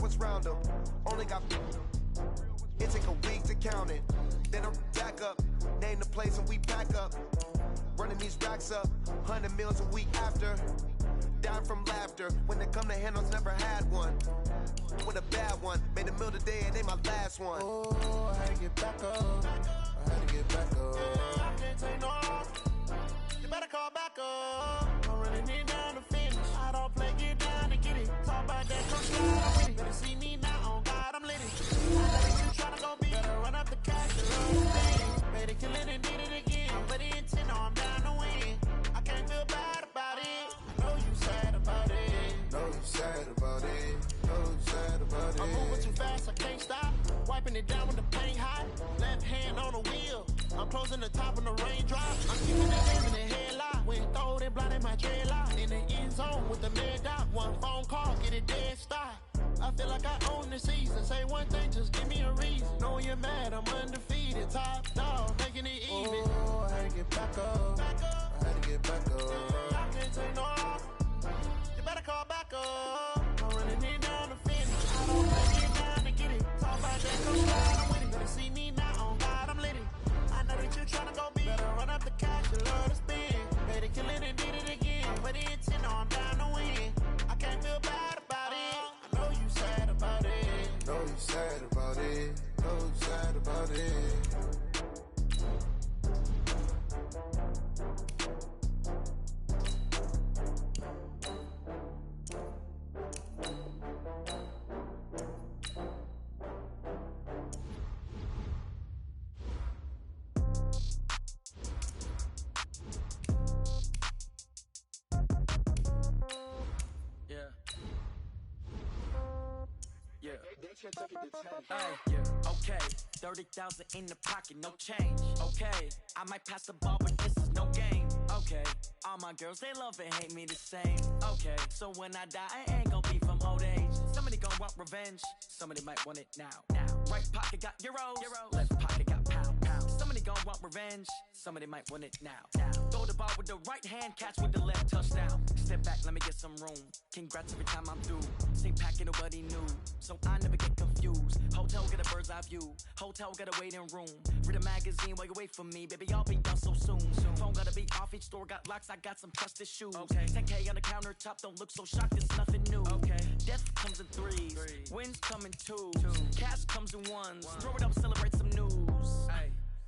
was round them. Only got it take a week to count it. Then I'm back up, name the place and we pack up. Running these racks up, 100 meals a week after. Dying from laughter, when they come to handles, never had one. With a bad one, made a meal today and they my last one. Oh, I had to get back up, I had to get back up. I can't take no off, you better call back up. I'm running it down to finish, I don't play, get down to get it. Talk about that, come slide, I'm with it. Better see me now, on God, I'm lit it. I know that you tryna go big, better run up the cash and love the thing. Better kill it and did it again, but the intent, no, I'm down to win. I can't feel bad about it, I know you sad about it. Know you sad about it, know you sad about it. I'm moving too fast, I can't stop. Wiping it down with the paint hot. Left hand on the wheel, I'm closing the top on the raindrop. I'm keeping the game in the headlock. Went throwed and blinded my dreadlock. In the end zone with the mad dot. One phone call, get it dead stop. I feel like I own the season. Say one thing, just give me a reason. Know you're mad, I'm undefeated. Top dog, making it even. Oh, I had to get back up. I had to get back up. I can't take no off. You better call back up. I'm running it down to finish. I don't play it down to get it. Talk about that, come slide, I'm with it. Better see me now, on God, I'm lit it. I know that you tryna go big. Better run up the cash, you love to spin. Better kill it and did it again. But the intent, no, I'm down to win. I can't feel bad about it. I know you sad about it. Know you sad about it. Know you sad about it. Yeah, okay, 30,000 in the pocket, no change. Okay, I might pass the ball, but this is no game. Okay, all my girls, they love and hate me the same. Okay, so when I die, I ain't gon' be from old age. Somebody gon' want revenge, somebody might want it now. Right pocket got euros, left pocket got pound. Somebody gon' want revenge, somebody might want it now. Throw the ball with the right hand, catch with the left, touchdown. Step back, let me get some room. Congrats every time I'm through. Same packet, nobody knew, so I never get confused. Hotel get a bird's eye view, hotel got a waiting room. Read a magazine while you wait for me, baby, I'll be done so soon. Phone gotta be off, each store got locks, I got some trusted shoes. 10K on the countertop, don't look so shocked, it's nothing new. Death comes in threes, wins come in twos, cash comes in ones. Throw it up, celebrate some news.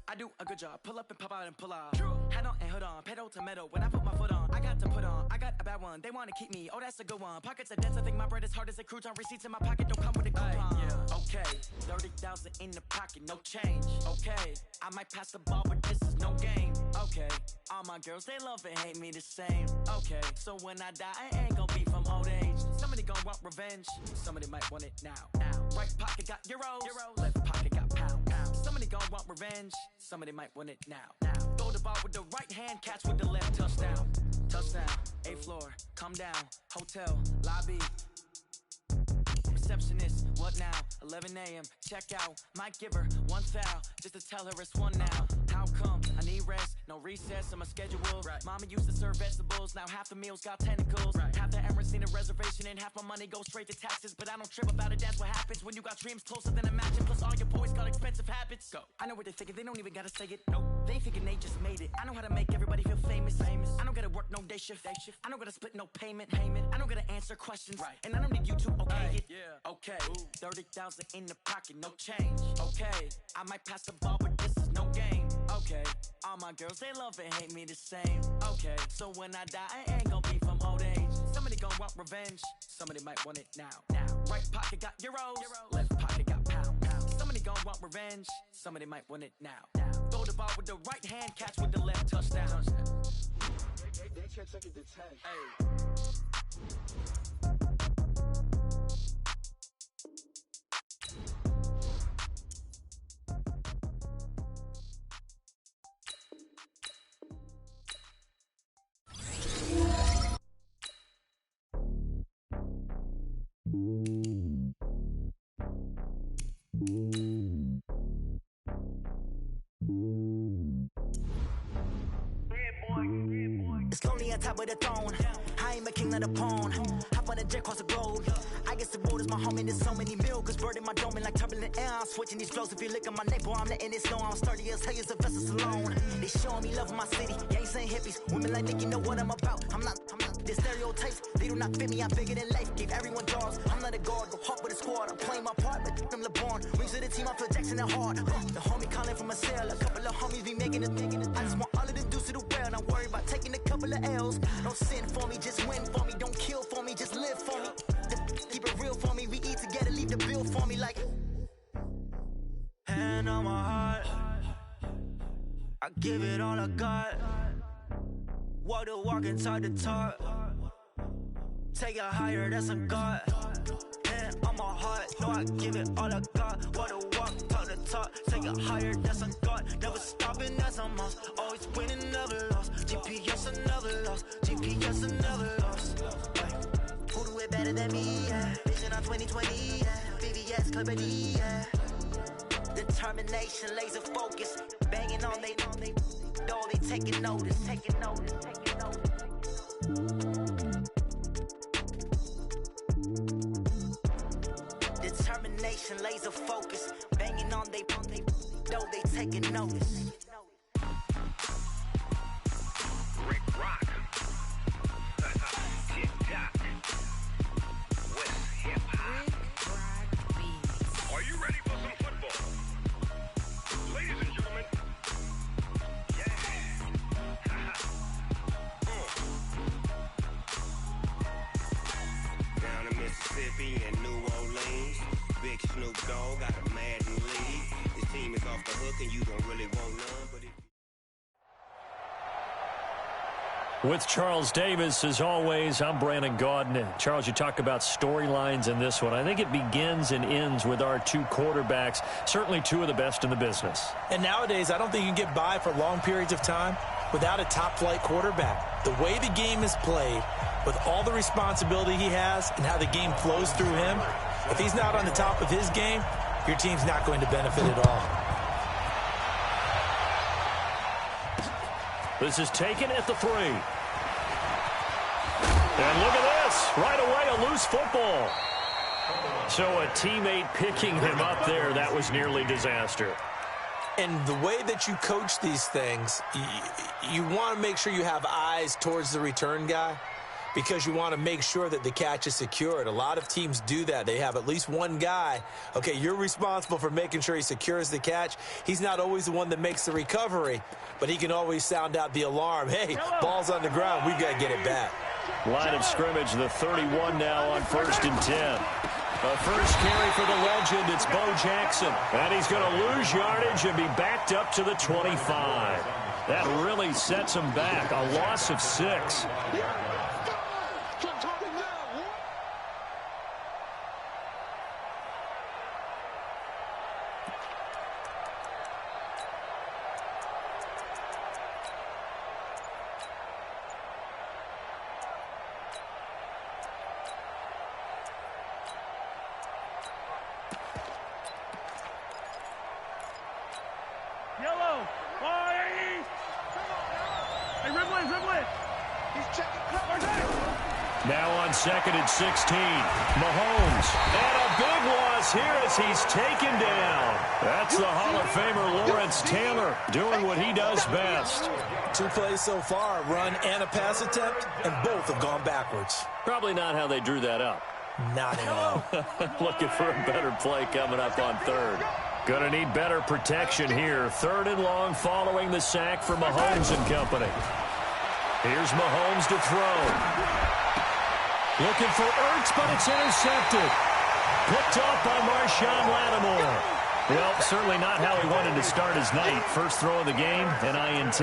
I do a good job, pull up and pop out and pull out. Head on and hood on, pedal to metal. When I put my foot on, I got to put on. I got a bad one, they wanna keep me, oh that's a good one. Pockets are dense, I think my bread is hard as a crouton. Receipts in my pocket don't come with a coupon. Okay, 30,000 in the pocket, no change. Okay, I might pass the ball, but this is no game. Okay, all my girls, they love and hate me the same. Okay, so when I die, I ain't gon' be from old age. Somebody gon' want revenge, somebody might want it now. Right pocket got euros, left pocket got pound. Somebody gon' want revenge, somebody might want it now. Throw the ball with the right hand, catch with the left, touchdown. Touchdown, 8th floor, come down, hotel, lobby. Receptionist, what now? 11 a.m., check out. Might give her one foul, just to tell her it's one now. How come? I need rest, no recess on my schedule. Mama used to serve vegetables, now half the meals got tentacles. Half the errands need a reservation and half my money goes straight to taxes. But I don't trip about it, that's what happens when you got dreams closer than a matching. Plus all your boys got expensive habits. Go. I know what they're thinking, they don't even gotta say it. Nope. They thinking they just made it. I know how to make everybody feel famous. I don't gotta work no day shift. I don't gotta split no payment. I don't gotta answer questions. And I don't need you to okay it. Okay, 30,000 in the pocket, no change. Okay, I might pass the ball, but this is no game. Okay, all my girls, they love and hate me the same. Okay, so when I die, I ain't gon' be from old age. Somebody gon' want revenge, somebody might want it now. Right pocket got euros, left pocket got pound. Somebody gon' want revenge, somebody might want it now. Throw the ball with the right hand, catch with the left, touchdown. They can't take it to 10. It's lonely on top of the throne. I ain't a king of the pawn. Hop on the jet across the globe. I guess the world is my home and there's so many mil, cause bird in my dome and like turbulent air. I'm switching these flows. If you look at my neck, boy, I'm letting it snow. I'm sturdy as hell as a vessel alone. They showing me love in my city. Gangs ain't hippies. Women like Nicky know what I'm about. I'm not the stereotypes. They do not fit me. I'm bigger than life. Gave everyone jaws. I'm not a guard. Go hard with a squad. I'm playing my part, but I'm LeBron. Rings to the team. I feel Jackson and hard. The homie calling from a cell. A couple of homies be making it. I just want all of them dudes to the well. Not worry about taking a couple of L's. Don't sin for me, just win for me. Don't kill for me, just live for me. Keep it real for me. We eat together, leave the bill for me like. Hand on my heart, I give it all I got. Walk the walk and talk the talk. Take it higher, that's a God. Hand on my heart, no, I give it all I got. Walk the walk, talk the talk. Take it higher, that's a God. Never stopping, that's a must. Always winning, never lost. GPS, I never lost. GPS, I never lost. Who do it better than me? Yeah. Vision on 2020. Yeah. VVS, Clarity. Yeah. Determination, laser focus. Banging on they door, they taking notice. Taking notice. Taking notice. Determination, laser focus. Banging on they door, they taking notice. Rick Rock. TikTok. West Hip Hop. Are you ready for some football? Ladies and gentlemen. Yeah. Down in Mississippi and New Orleans, Big Snoop Dogg got a Madden lead. His team is off the hook and you don't really want none, but if With Charles Davis, as always, I'm Brandon Gaudin. Charles, you talk about storylines in this one. I think it begins and ends with our two quarterbacks, certainly two of the best in the business. And nowadays, I don't think you can get by for long periods of time without a top-flight quarterback. The way the game is played, with all the responsibility he has and how the game flows through him, if he's not on the top of his game, your team's not going to benefit at all. This is taken at the 3. And look at this. Right away, a loose football. So a teammate picking him up there, that was nearly disaster. And the way that you coach these things, you want to make sure you have eyes towards the return guy because you want to make sure that the catch is secured. A lot of teams do that. They have at least one guy. Okay, you're responsible for making sure he secures the catch. He's not always the one that makes the recovery, but he can always sound out the alarm. Hey, ball's on the ground. We've got to get it back. Line of scrimmage, the 31 now on 1st and 10. A first carry for the legend, it's Bo Jackson. And he's going to lose yardage and be backed up to the 25. That really sets him back, a loss of 6. Yellow, far east. Hey, Ridley. He's checking coverage. Now on 2nd and 16. Mahomes. And a big loss here as he's taken down. That's the Hall of Famer Lawrence Taylor doing what he does best. 2 plays so far, run and a pass attempt, and both have gone backwards. Probably not how they drew that up. Not at all. Looking for a better play coming up on 3rd. Going to need better protection here. 3rd and long following the sack from Mahomes and company. Here's Mahomes to throw. Looking for Ertz, but it's intercepted. Picked off by Marshawn Lattimore. Well, certainly not how he wanted to start his night. First throw of the game, an INT.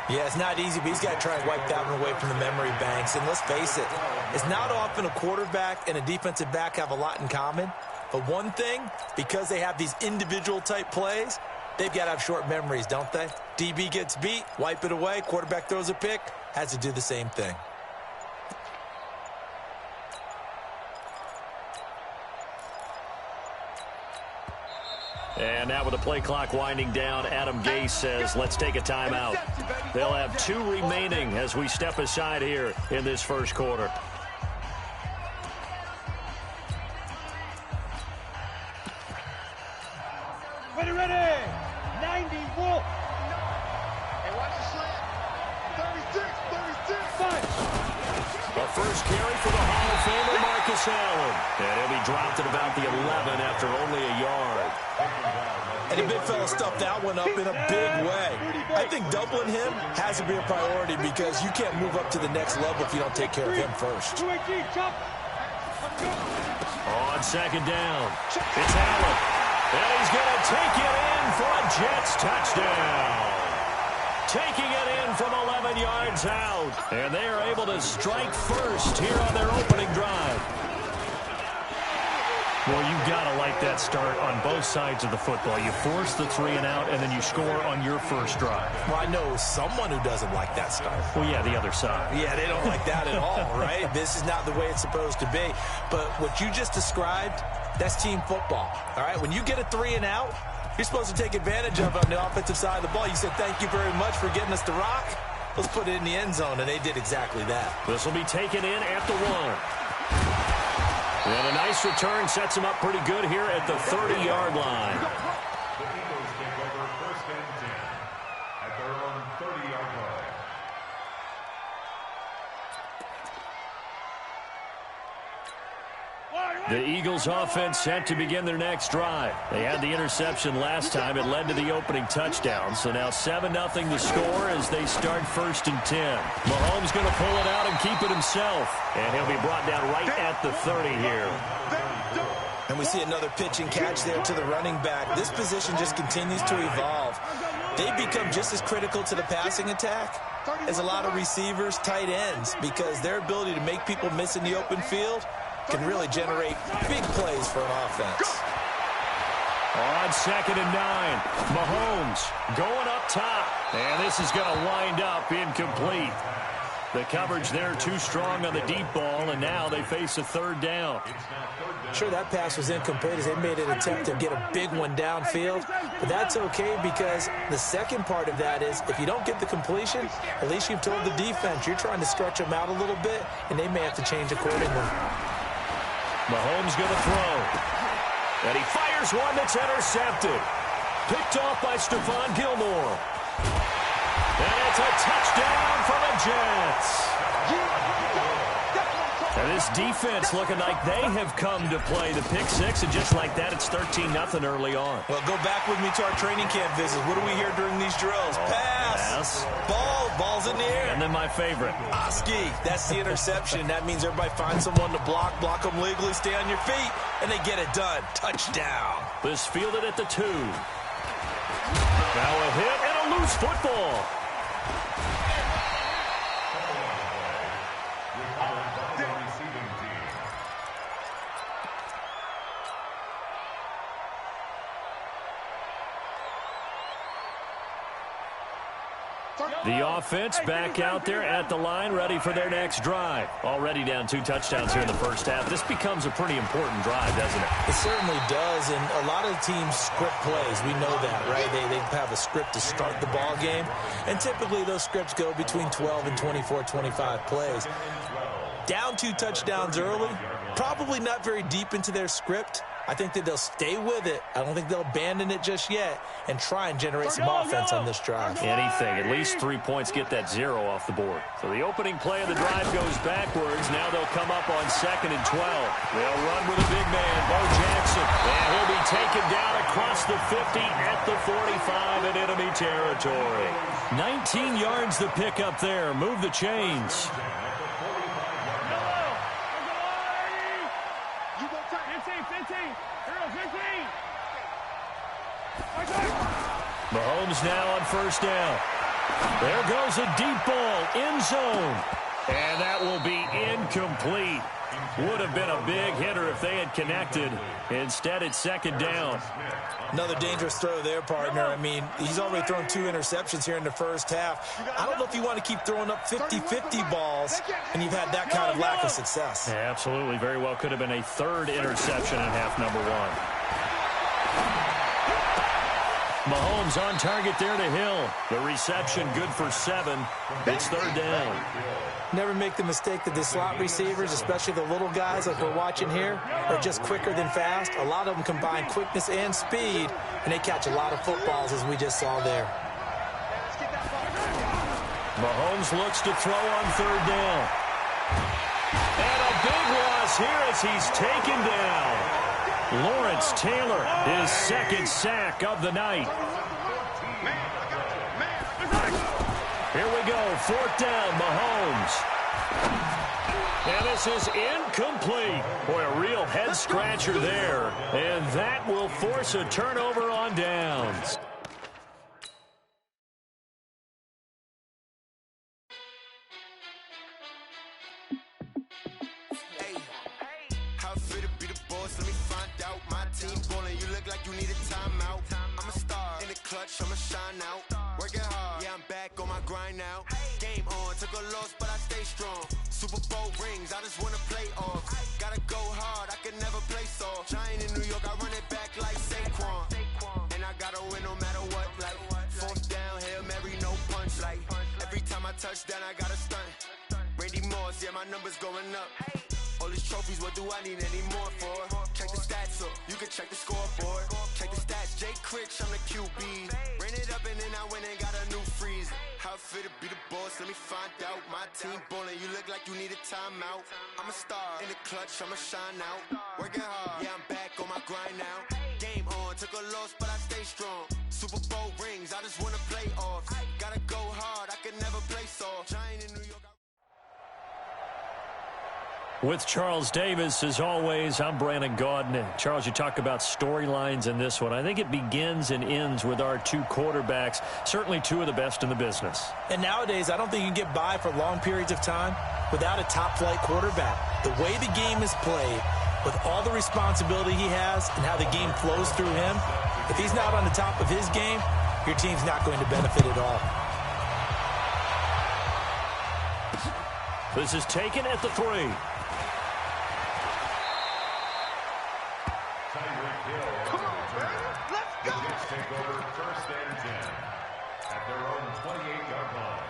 Yeah, it's not easy, but he's got to try and wipe that one away from the memory banks. And let's face it, it's not often a quarterback and a defensive back have a lot in common. But one thing, because they have these individual type plays, they've got to have short memories, don't they? DB gets beat, wipe it away, quarterback throws a pick, has to do the same thing. And now with the play clock winding down, Adam Gase says, let's take a timeout. They'll have 2 remaining as we step aside here in this first quarter. Ready, ready. 90, Wolf. Hey, watch the slant. 36. Fight. A first carry for the Hall of Famer Marcus Allen. And he'll be dropped at about the 11 after only a yard. And the big fella stuffed that one up in a big way. I think doubling him has to be a priority because you can't move up to the next level if you don't take care of him first. On second down, it's Allen. And he's going to take it in for a Jets touchdown. Taking it in from 11 yards out. And they are able to strike first here on their opening drive. Well, you've got to like that start on both sides of the football. You force the 3 and out, and then you score on your first drive. Well, I know someone who doesn't like that start. Well, yeah, the other side. Yeah, they don't like that at all, right? This is not the way it's supposed to be. But what you just described, that's team football, all right? When you get a 3 and out, you're supposed to take advantage of it on the offensive side of the ball. You said, thank you very much for getting us the rock. Let's put it in the end zone, and they did exactly that. This will be taken in at the 1. And a nice return sets him up pretty good here at the 30-yard line. The Eagles take over first and 10 at their own 30-yard line. The Eagles offense set to begin their next drive. They had the interception last time. It led to the opening touchdown. So now 7-0 the score as they start first and 10. Mahomes going to pull it out and keep it himself. And he'll be brought down right at the 30 here. And we see another pitch and catch there to the running back. This position just continues to evolve. They become just as critical to the passing attack as a lot of receivers, tight ends, because their ability to make people miss in the open field can really generate big plays for an offense. On second and 9, Mahomes going up top. And this is going to wind up incomplete. The coverage there too strong on the deep ball, and now they face a third down. Sure, that pass was incomplete as they made an attempt to get a big one downfield, but that's okay because the second part of that is if you don't get the completion, at least you've told the defense you're trying to stretch them out a little bit, and they may have to change accordingly. Mahomes going to throw. And he fires one that's intercepted. Picked off by Stephon Gilmore. And it's a touchdown for the Jets. And this defense looking like they have come to play the pick six, and just like that, it's 13-0 early on. Well, go back with me to our training camp visits. What do we hear during these drills? Pass. Ball's in the air. And then my favorite. Oski. That's the interception. That means everybody finds someone to block them legally, stay on your feet, and they get it done. Touchdown. This fielded at the 2. Now a hit and a loose football. The offense back out there at the line, ready for their next drive. Already down 2 touchdowns here in the first half. This becomes a pretty important drive, doesn't it? It certainly does, and a lot of teams script plays. We know that, right? They have a script to start the ball game, and typically those scripts go between 12 and 24, 25 plays. Down 2 touchdowns early, probably not very deep into their script. I think that they'll stay with it. I don't think they'll abandon it just yet and try and generate some offense on this drive. Anything. At least 3 points, get that 0 off the board. So the opening play of the drive goes backwards. Now they'll come up on second and 12. They'll run with a big man, Bo Jackson. And he'll be taken down across the 50 at the 45 in enemy territory. 19 yards to pick up there. Move the chains. Mahomes now on first down. There goes a deep ball, end zone. And that will be incomplete. Would have been a big hitter if they had connected. Instead, it's second down. Another dangerous throw there, partner. I mean, he's already thrown 2 interceptions here in the first half. I don't know if you want to keep throwing up 50-50 balls, and you've had that kind of lack of success. Yeah, absolutely. Very well could have been a 3rd interception in half number 1. Mahomes on target there to Hill. The reception good for 7. It's third down. Never make the mistake that the slot receivers, especially the little guys like we're watching here, are just quicker than fast. A lot of them combine quickness and speed, and they catch a lot of footballs, as we just saw there. Mahomes looks to throw on third down. And a big loss here as he's taken down. Lawrence Taylor, his second sack of the night. Here we go, fourth down, Mahomes. And this is incomplete. Boy, a real head-scratcher there. And that will force a turnover on downs. I'ma shine out, working hard, yeah, I'm back on my grind now. Game on, took a loss, but I stay strong. Super Bowl rings, I just wanna play off. Gotta go hard, I can never play soft. Giant in New York, I run it back like Saquon. And I gotta win no matter what, like fourth down, Hail Mary, no punch. Like every time I touch down, I gotta stunt. Randy Moss, yeah, my numbers going up. All these trophies, what do I need any more for? Check the stats up, you can check the scoreboard. Check the stats, Jay Critch, I'm the QB. Ran it up and then I went and got a new freeze. How fit to be the boss, let me find out. My team ballin', you look like you need a timeout. I'm a star, in the clutch, I'ma shine out. Working hard, yeah, I'm back on my grind now. Game on, took a loss, but I stay strong. Super Bowl rings, I just wanna play off. Gotta go hard, I can never play soft. Giant in New York. With Charles Davis, as always, I'm Brandon Gaudin. Charles, you talk about storylines in this one. I think it begins and ends with our two quarterbacks, certainly two of the best in the business. And nowadays, I don't think you can get by for long periods of time without a top-flight quarterback. The way the game is played, with all the responsibility he has and how the game flows through him, if he's not on the top of his game, your team's not going to benefit at all. This is taken at the 3. Take over first and 10 at their own 28-yard line.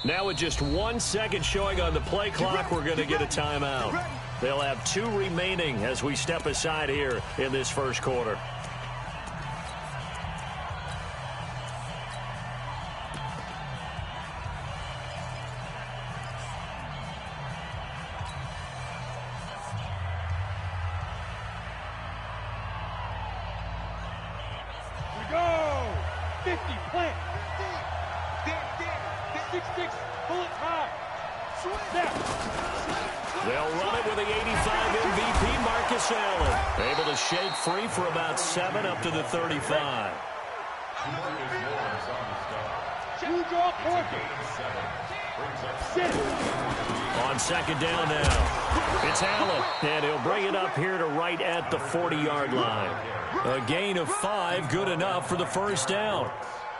Now with just 1 second showing on the play clock, we're going to get a timeout. They'll have 2 remaining as we step aside here in this first quarter. We go! 50, plant! 6-6, bullet high. Snap. They'll run it with the 85 MVP, Marcus Allen. Able to shake free for about 7 up to the 35. Two-draw corner. Sit. On second down now, it's Allen, and he'll bring it up here to right at the 40-yard line. A gain of 5, good enough for the first down.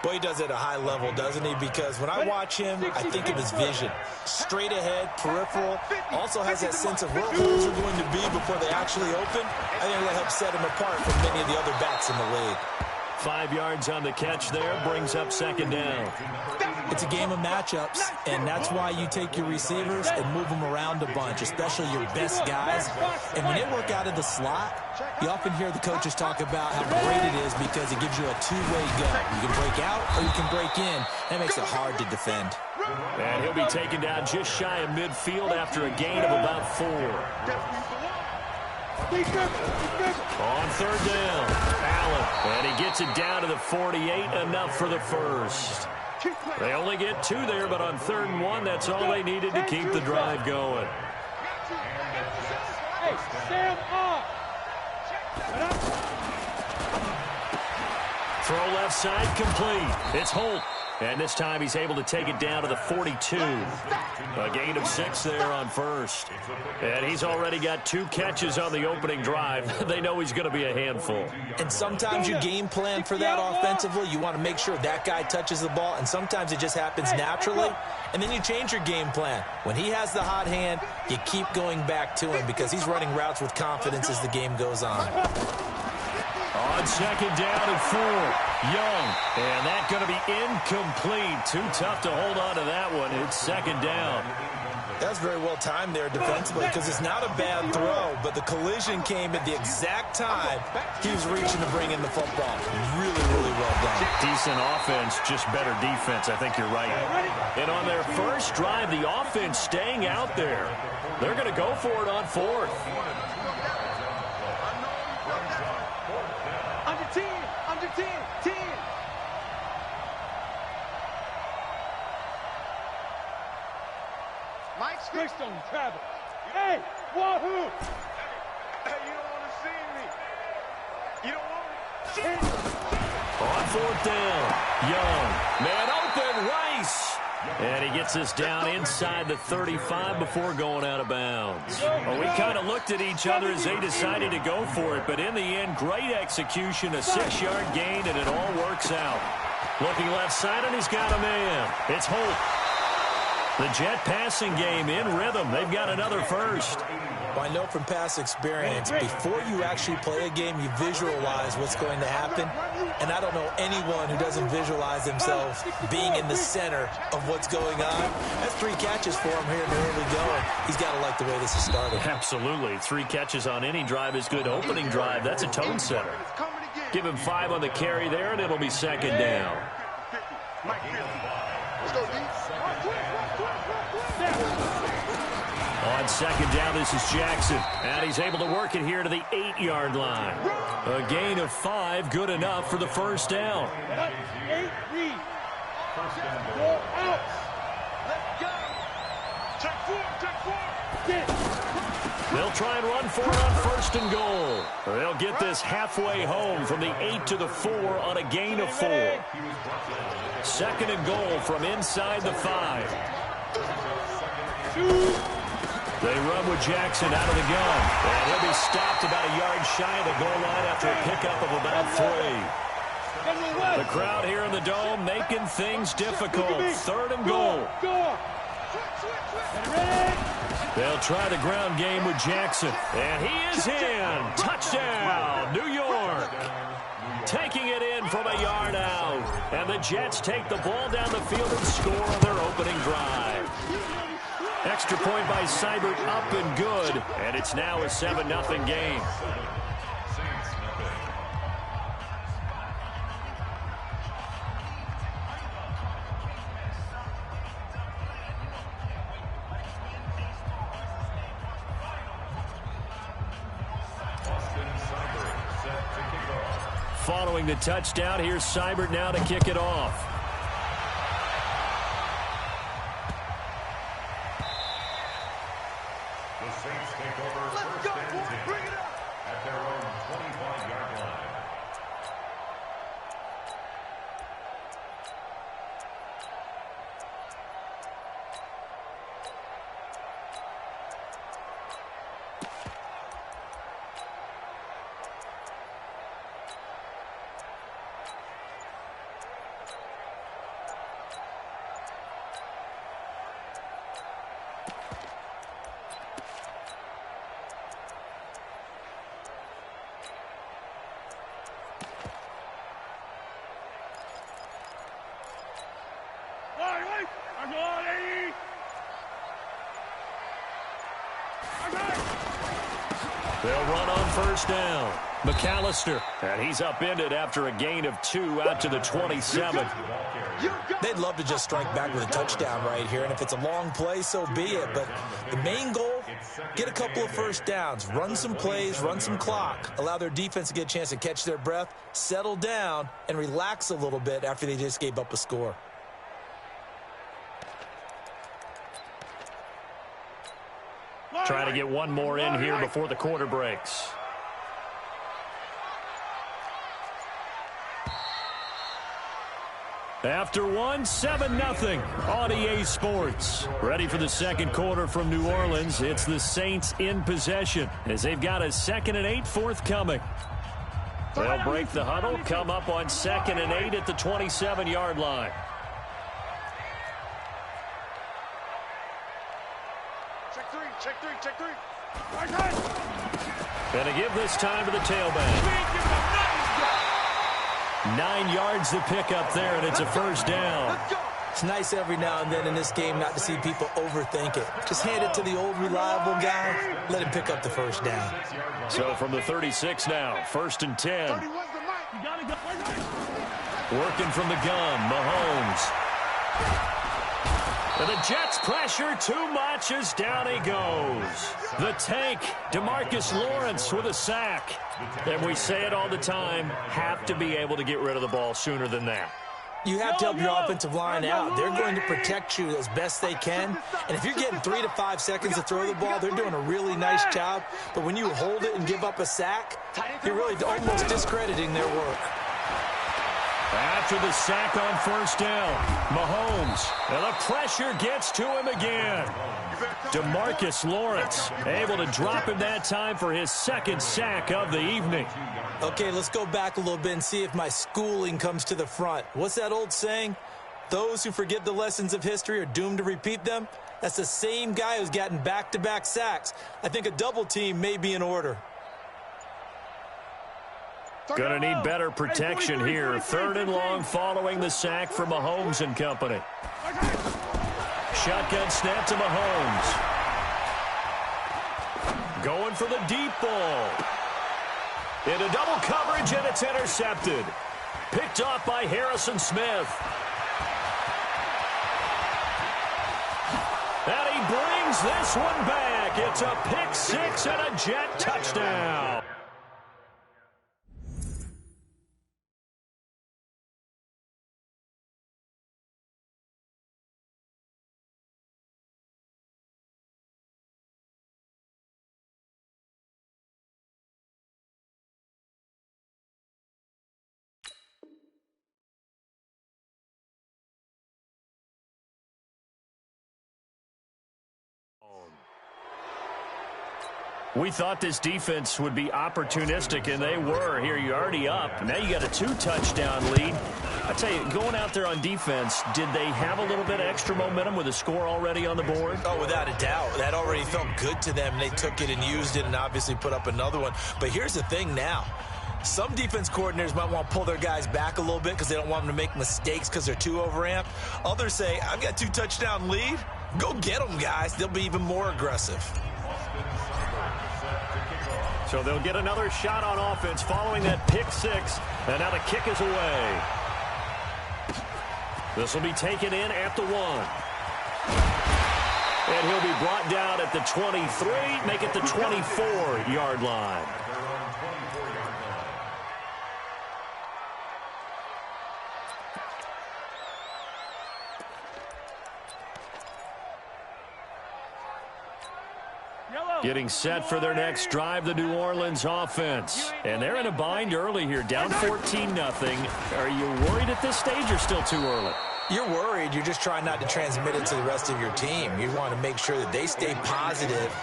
Boy, he does it at a high level, doesn't he? Because when I watch him, I think of his vision. Straight ahead, peripheral. Also has that sense of where holes are going to be before they actually open. I think that helps set him apart from many of the other backs in the league. 5 yards on the catch there, brings up second down. It's a game of matchups, and that's why you take your receivers and move them around a bunch, especially your best guys. And when they work out of the slot, you often hear the coaches talk about how great it is because it gives you a two-way go. You can break out or you can break in. That makes it hard to defend. And he'll be taken down just shy of midfield after a gain of about 4. On third down, Allen, and he gets it down to the 48, enough for the first. They only get 2 there, but on 3rd and 1, that's all they needed to keep the drive going. Hey, stand up. Throw left side complete. It's Holt. And this time he's able to take it down to the 42. A gain of 6 there on first. And he's already got 2 catches on the opening drive. They know he's going to be a handful. And sometimes you game plan for that offensively. You want to make sure that guy touches the ball, and sometimes it just happens naturally. And then you change your game plan. When he has the hot hand, you keep going back to him because he's running routes with confidence as the game goes on. On second down and 4, Young. And that's going to be incomplete. Too tough to hold on to that one. It's second down. That's very well timed there defensively because it's not a bad throw, but the collision came at the exact time he was reaching to bring in the football. Really, really well done. Decent offense, just better defense. I think you're right. And on their first drive, the offense staying out there. They're going to go for it on 4th. Under 10, under 10, 10. Mike Greystone Travis. Hey, wahoo! Hey, you don't want to see me. You don't want me. On 4th down, Young. Man open, Rice. And he gets us down inside the 35 before going out of bounds. Well, we kind of looked at each other as they decided to go for it, but in the end, great execution, a 6-yard gain, and it all works out. Looking left side, and he's got a man. It's Holt. The Jet passing game in rhythm. They've got another first. Well, I know from past experience, before you actually play a game, you visualize what's going to happen. And I don't know anyone who doesn't visualize themselves being in the center of what's going on. That's 3 catches for him here in the early going. He's got to like the way this has started. Absolutely. 3 catches on any drive is good. Opening drive, that's a tone setter. Give him 5 on the carry there, and it'll be second down. Let's go, D. On second down, this is Jackson. And he's able to work it here to the 8-yard line. A gain of 5, good enough for the first down. 8 read. 4 outs. Let's go. Check 4, check 4. 10. They'll try and run for it on first and goal. They'll get this halfway home from the 8 to the 4 on a gain of 4. Second and goal from inside the 5. They run with Jackson out of the gun. And he'll be stopped about a yard shy of the goal line after a pickup of about 3. The crowd here in the Dome making things difficult. Third and goal. They'll try the ground game with Jackson. And he is in. Touchdown, New York. Taking it in from a yard out. And the Jets take the ball down the field and score on their opening drive. Extra point by Seibert, up and good. And it's now a 7-0 game. Following the touchdown, here's Seibert now to kick it off. The Saints take over first and 10 at their own 25-yard line. They'll run on first down. McAllister, and he's upended after a gain of 2 out to the 27. They'd love to just strike back with a touchdown right here, and if it's a long play, so be it. But the main goal, get a couple of first downs, run some plays, run some clock, allow their defense to get a chance to catch their breath, settle down, and relax a little bit after they just gave up a score. Trying to get one more in here before the quarter breaks. After one, 7-0 on EA Sports. Ready for the second quarter from New Orleans. It's the Saints in possession as they've got a 2nd and 8 forthcoming. They'll break the huddle, come up on 2nd and 8 at the 27-yard line. Check three. Gonna give this time to the tailback. 9 yards to pick up there, and it's a first down. It's nice every now and then in this game not to see people overthink it. Just hand it to the old reliable guy, let him pick up the first down. So from the 36 now, 1st and 10. Working from the gun, Mahomes. And the Jets pressure too much as down he goes. The tank, DeMarcus Lawrence with a sack. And we say it all the time, have to be able to get rid of the ball sooner than that. You have to help your offensive line out. They're going to protect you as best they can. And if you're getting 3 to 5 seconds to throw the ball, they're doing a really nice job. But when you hold it and give up a sack, you're really almost discrediting their work. After the sack on first down, Mahomes, and the pressure gets to him again. DeMarcus Lawrence able to drop him that time for his 2nd sack of the evening. Okay, let's go back a little bit and see if my schooling comes to the front. What's that old saying? Those who forget the lessons of history are doomed to repeat them. That's the same guy who's gotten back-to-back sacks. I think a double team may be in order. Going to need better protection here. 3rd and long following the sack from Mahomes and company. Shotgun snap to Mahomes. Going for the deep ball. Into double coverage, and it's intercepted. Picked off by Harrison Smith. And he brings this one back. It's a pick 6 and a Jet touchdown. We thought this defense would be opportunistic, and they were. Here, you're already up. Now you got a 2-touchdown lead. I tell you, going out there on defense, did they have a little bit of extra momentum with a score already on the board? Oh, without a doubt. That already felt good to them. They took it and used it and obviously put up another one. But here's the thing now. Some defense coordinators might want to pull their guys back a little bit because they don't want them to make mistakes because they're too overamped. Others say, I've got a 2-touchdown lead. Go get them, guys. They'll be even more aggressive. So they'll get another shot on offense following that pick 6. And now the kick is away. This will be taken in at the 1. And he'll be brought down at the 23, make it the 24-yard line. Getting set for their next drive, the New Orleans offense. And they're in a bind early here, down 14-0. Are you worried at this stage or still too early? You're worried. You're just trying not to transmit it to the rest of your team. You want to make sure that they stay positive.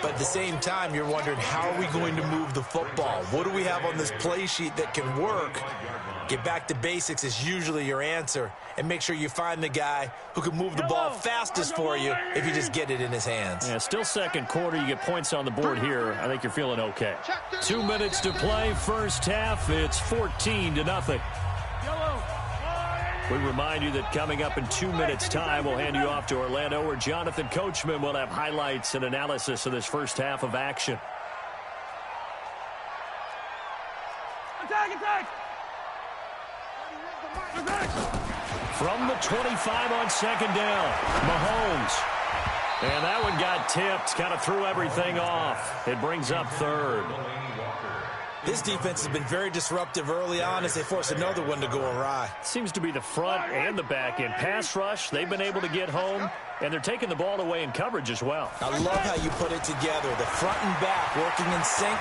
But at the same time, you're wondering, how are we going to move the football? What do we have on this play sheet that can work? Get back to basics is usually your answer. And make sure you find the guy who can move the ball fastest for you if you just get it in his hands. Yeah, still second quarter. You get points on the board here. I think you're feeling okay. 2 minutes to play. First half, it's 14-0. We remind you that coming up in 2 minutes' time, we'll hand you off to Orlando, where Jonathan Coachman will have highlights and analysis of this first half of action. Attack! From the 25 on second down, Mahomes. And that one got tipped, kind of threw everything off. It brings up 3rd. This defense has been very disruptive early on as they force another one to go awry. Seems to be the front and the back end. Pass rush, they've been able to get home, and they're taking the ball away in coverage as well. I love how you put it together. The front and back working in sync,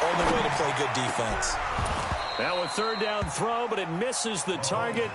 only way to play good defense. Now a 3rd down throw, but it misses the target.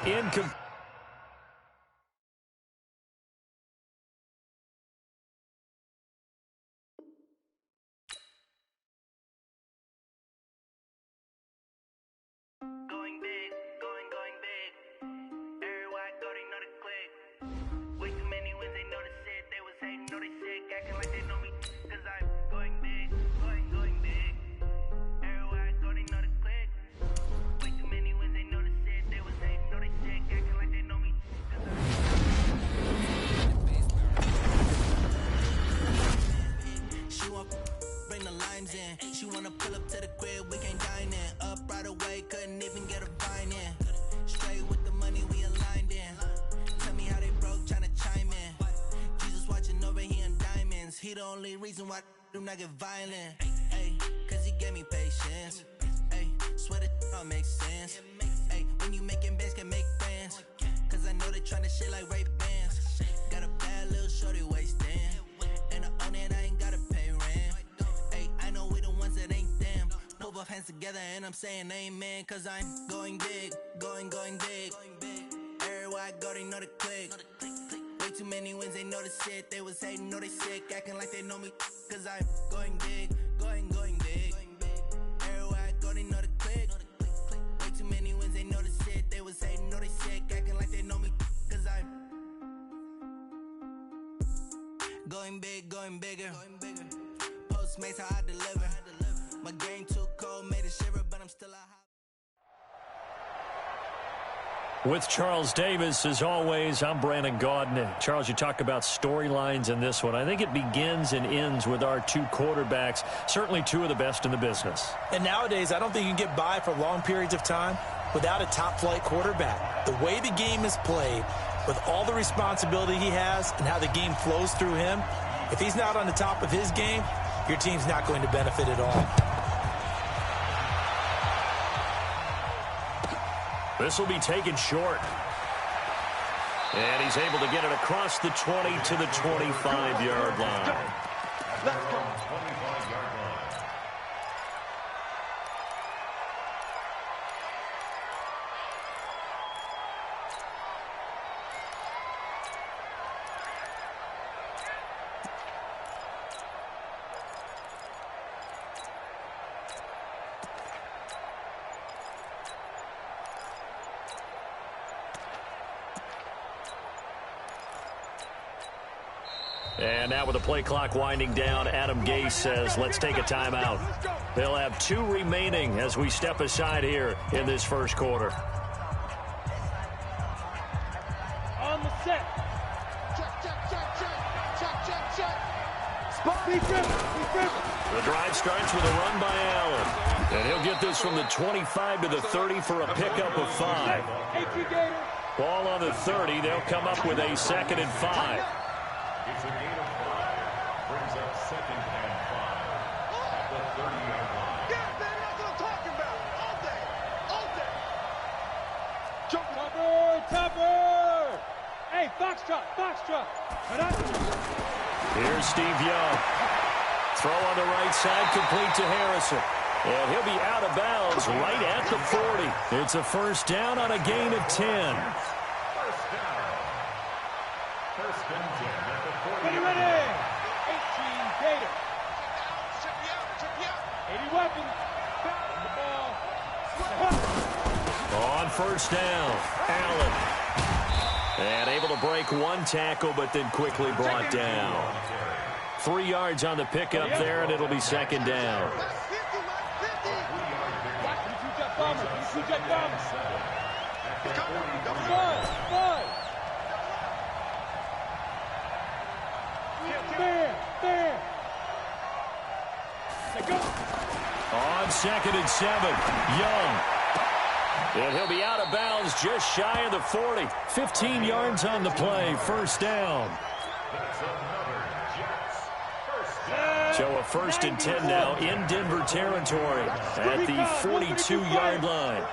crib, we can't dine in. Up right away, couldn't even get a vine in. Straight with the money, we aligned in. Tell me how they broke, tryna chime in. Jesus watching over here in diamonds. He the only reason why I do not get violent. Ay, cause he gave me patience. Ay, swear that all makes sense. Ay, when you making bands, can make friends. Cause I know they tryna shit like Ray Bans. Got a bad little shorty wasting. And I own it, I ain't gotta pay rent. Ay, I know we the ones that ain't them. Put both hands together and I'm saying amen. Cause I'm going big, going big. Everywhere I go, they know the click. Way too many wins, they know the shit. They was hating, know they sick, acting like they know me. Cause I'm going big, going big. Everywhere I go, they know the click. Way too many wins, they know the shit. They was hating, know they sick, acting like they know me. Cause I'm going big, going bigger. Postmates, how I deliver. My game too cold, made it shiver, but I'm still a hot. With Charles Davis, as always, I'm Brandon Gaudin. Charles, you talk about storylines in this one. I think it begins and ends with our two quarterbacks, certainly two of the best in the business. And nowadays, I don't think you can get by for long periods of time without a top-flight quarterback. The way the game is played, with all the responsibility he has and how the game flows through him, if he's not on the top of his game, your team's not going to benefit at all. This will be taken short. And he's able to get it across the 20 to the 25-yard line. Let's go. 25-yard line. And now with the play clock winding down, Adam Gase says, let's take a timeout. They'll have 2 remaining as we step aside here in this first quarter. On the set. Check. Spot. Defense. The drive starts with a run by Allen. And he'll get this from the 25 to the 30 for a pickup of 5. Ball on the 30. They'll come up with a 2nd and 5. It's a gain of 5. Brings up 2nd and 5 at the 30-yard line. Yeah, baby, that's what I'm talking about. All day. Topper. Hey, Foxtrot. Here's Steve Young. Throw on the right side, complete to Harrison. And he'll be out of bounds right at the 40. It's a first down on a gain of 10. First down. First and 10 at the 40-yard Ready. line. 18 Gator. 80 weapons. The ball. On first down, Allen. And able to break one tackle, but then quickly brought down. 3 yards on the pickup there, and it'll be 2nd down. On 2nd and 7, Young. And he'll be out of bounds just shy of the 40. 15 yards on the play, first down. That's another Jets. First down. So a 1st and 10 now in Denver territory at the 42-yard line.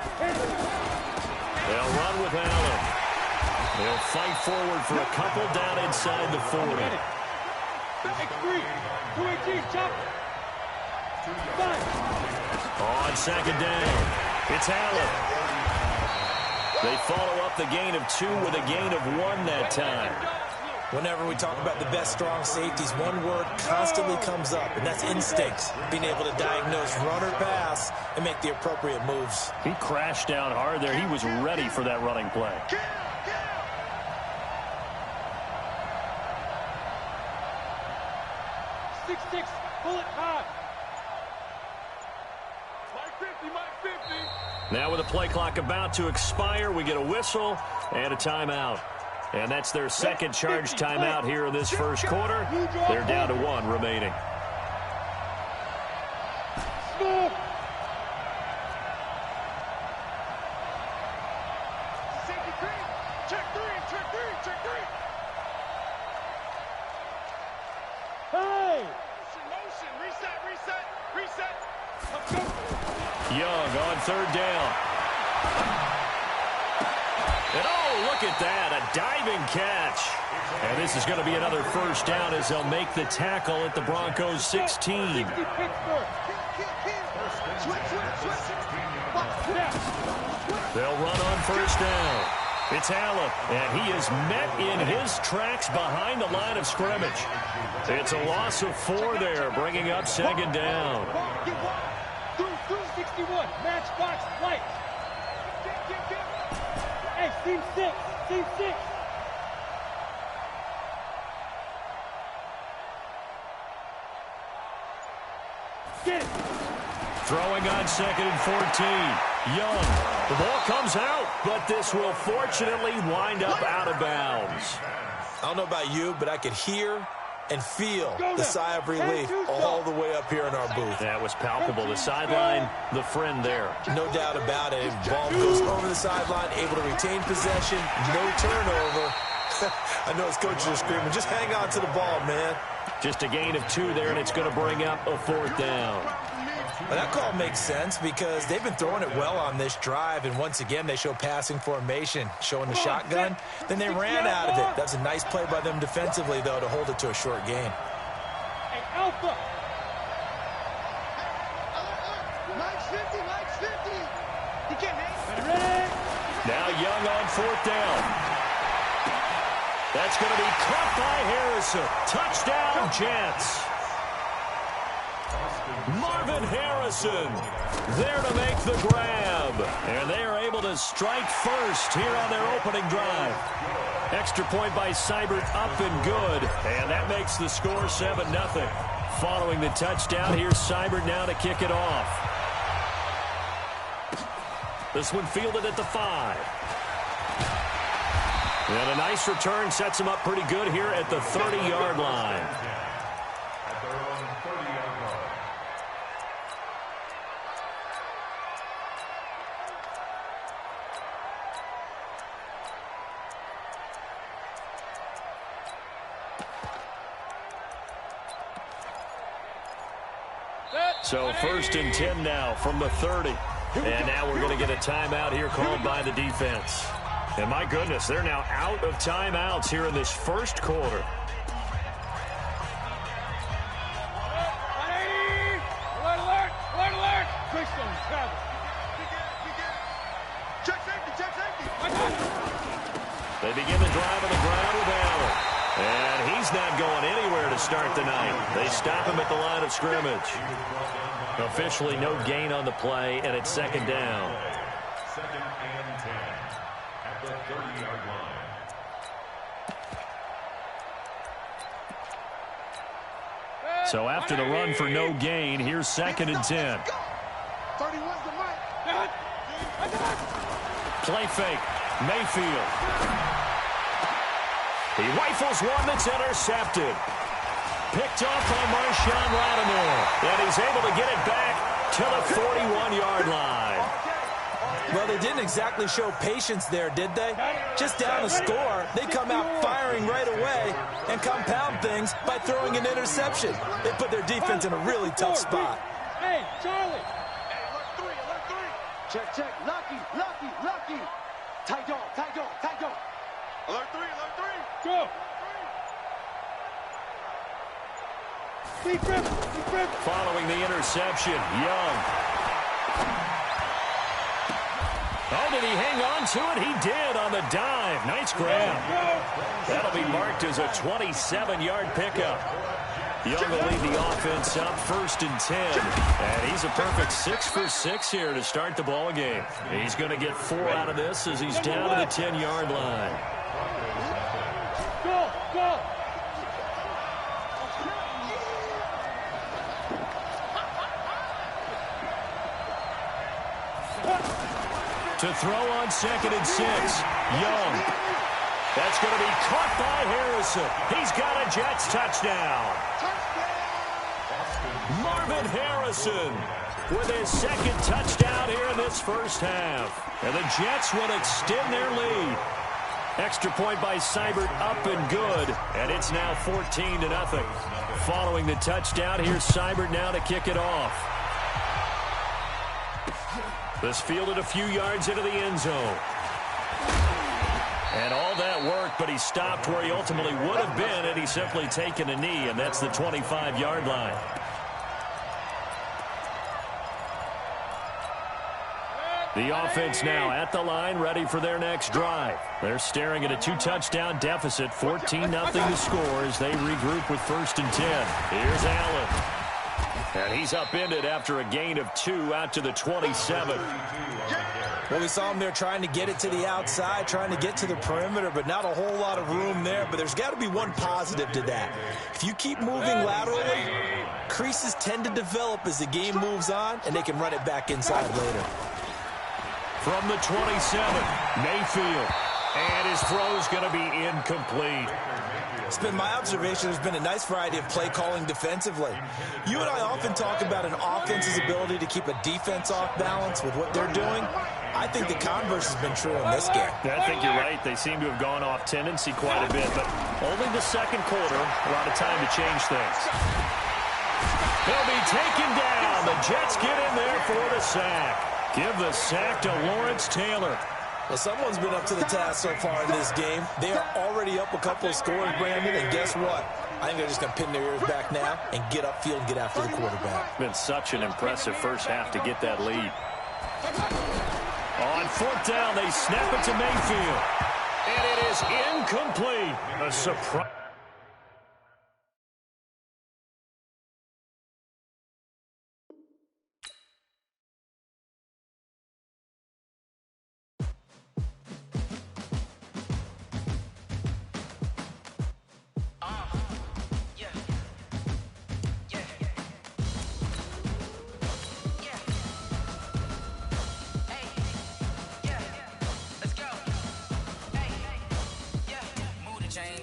They'll run with Allen. They'll fight forward for a couple down inside the 40. X3, 218, chop. On 2nd down, it's Allen. They follow up the gain of 2 with a gain of 1 that time. Whenever we talk about the best strong safeties, one word constantly comes up, and that's instinct. Being able to diagnose run or pass and make the appropriate moves. He crashed down hard there. He was ready for that running play. 6-6, pull it high. My 50. Now with the play clock about to expire, we get a whistle and a timeout. And that's their 2nd charge timeout here in this first quarter. They're down to 1 remaining. Young on third down. And oh, look at that, a diving catch. And this is going to be another first down as they'll make the tackle at the Broncos 16. They'll run on first down. It's Allen, and he is met in his tracks behind the line of scrimmage. It's a loss of 4 there, bringing up second down. Through 61, matchbox light. Hey, team 6, team 6. Get it. Throwing on second and 14. Young. The ball comes out, but this will fortunately wind up out of bounds. I don't know about you, but I could heir and feel the sigh of relief all the way up here in our booth. That was palpable. The sideline, the friend there. No doubt about it. Ball goes over the sideline, able to retain possession, no turnover. I know his coaches are screaming, just hang on to the ball, man. Just a gain of 2 there, and it's going to bring up a 4th down. Well, that call makes sense because they've been throwing it well on this drive, and once again, they show passing formation, showing the shotgun. Then they ran out of it. That's a nice play by them defensively, though, to hold it to a short gain. Hey, Alpha. Mike's 50. You can't hang. Ready? Now Young on 4th down. That's going to be caught by Harrison. Touchdown, Jets. Marvin Harrison there to make the grab. And they are able to strike first here on their opening drive. Extra point by Seibert, up and good. And that makes the score 7-0. Following the touchdown, here's Seibert now to kick it off. This one fielded at the 5. And a nice return sets him up pretty good here at the 30-yard line. At their own 30-yard line. So 1st and 10 now from the 30. And now we're going to get a timeout here called by the defense. And my goodness, they're now out of timeouts here in this first quarter. Alert! Christian, Travis. Check safety. They begin the drive on the ground with Allen. And he's not going anywhere to start the night. They stop him at the line of scrimmage. Officially no gain on the play, and it's second down. 2nd and 10 at the 30-yard line. So after the run for no gain, here's 2nd and 10. 31's the mic. Play fake. Mayfield. He rifles one that's intercepted. Picked off by Marshawn Lattimore. And he's able to get it back to the 41-yard line. Well, they didn't exactly show patience there, did they? Just down a score, they come out firing right away and compound things by throwing an interception. They put their defense in a really tough spot. Hey, Charlie. Alert 3. Check. Lucky. Tight dog. Alert 3. Go. Deep grip. Following the interception, Young. Oh, did he hang on to it? He did on the dive. Nice grab. That'll be marked as a 27-yard pickup. Young will lead the offense up 1st and 10. And he's a perfect 6 for 6 here to start the ball game. He's going to get 4 out of this as he's down to the 10-yard line. Go. To throw on 2nd and 6. Young. That's going to be caught by Harrison. He's got a Jets touchdown. Marvin Harrison with his 2nd touchdown here in this first half. And the Jets will extend their lead. Extra point by Seibert, up and good. And it's now 14-0. Following the touchdown, here's Seibert now to kick it off. This fielded a few yards into the end zone. And all that work, but he stopped where he ultimately would have been had he simply taken a knee, and that's the 25-yard line. The offense now at the line, ready for their next drive. They're staring at a 2-touchdown deficit, 14-0 to score as they regroup with 1st and 10. Here's Allen. And he's upended after a gain of 2 out to the 27. Well, we saw him there trying to get it to the outside, trying to get to the perimeter, but not a whole lot of room there. But there's got to be one positive to that. If you keep moving laterally, creases tend to develop as the game moves on, and they can run it back inside later. From the 27, Mayfield. And his throw's going to be incomplete. It's been my observation there's been a nice variety of play calling defensively. You and I often talk about an offense's ability to keep a defense off balance with what they're doing. I think the converse has been true in this game. I think you're right. They seem to have gone off tendency quite a bit, but only the second quarter, a lot of time to change things. He'll be taken down. The Jets get in there for the sack. Give the sack to Lawrence Taylor. Well, someone's been up to the task so far in this game. They are already up a couple of scores, Brandon, and guess what? I think they're just going to pin their ears back now and get upfield and get after the quarterback. Been such an impressive first half to get that lead. On 4th down, they snap it to Mayfield. And it is incomplete. A surprise.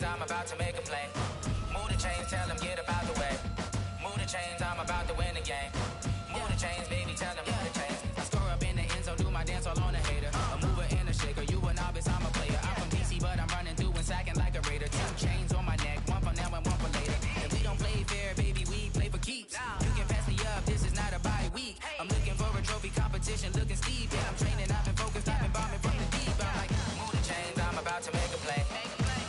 I'm about to make a play. Move the chains, tell them get up out the way. Move the chains, I'm about to win the game. Move the chains, baby, tell them move the chains. I score up in the end zone, do my dance all on a hater. A mover and a shaker, you a novice, I'm a player. I'm from DC, but I'm running through and sacking like a raider. 2 chains on my neck, one for now and one for later. If we don't play fair, baby, we play for keeps. You can pass me up, this is not a bye week. I'm looking for a trophy competition, looking steep. Yeah, I'm training, I've been focused, I've been bombing from the deep. I'm like, move the chains, I'm about to make a play.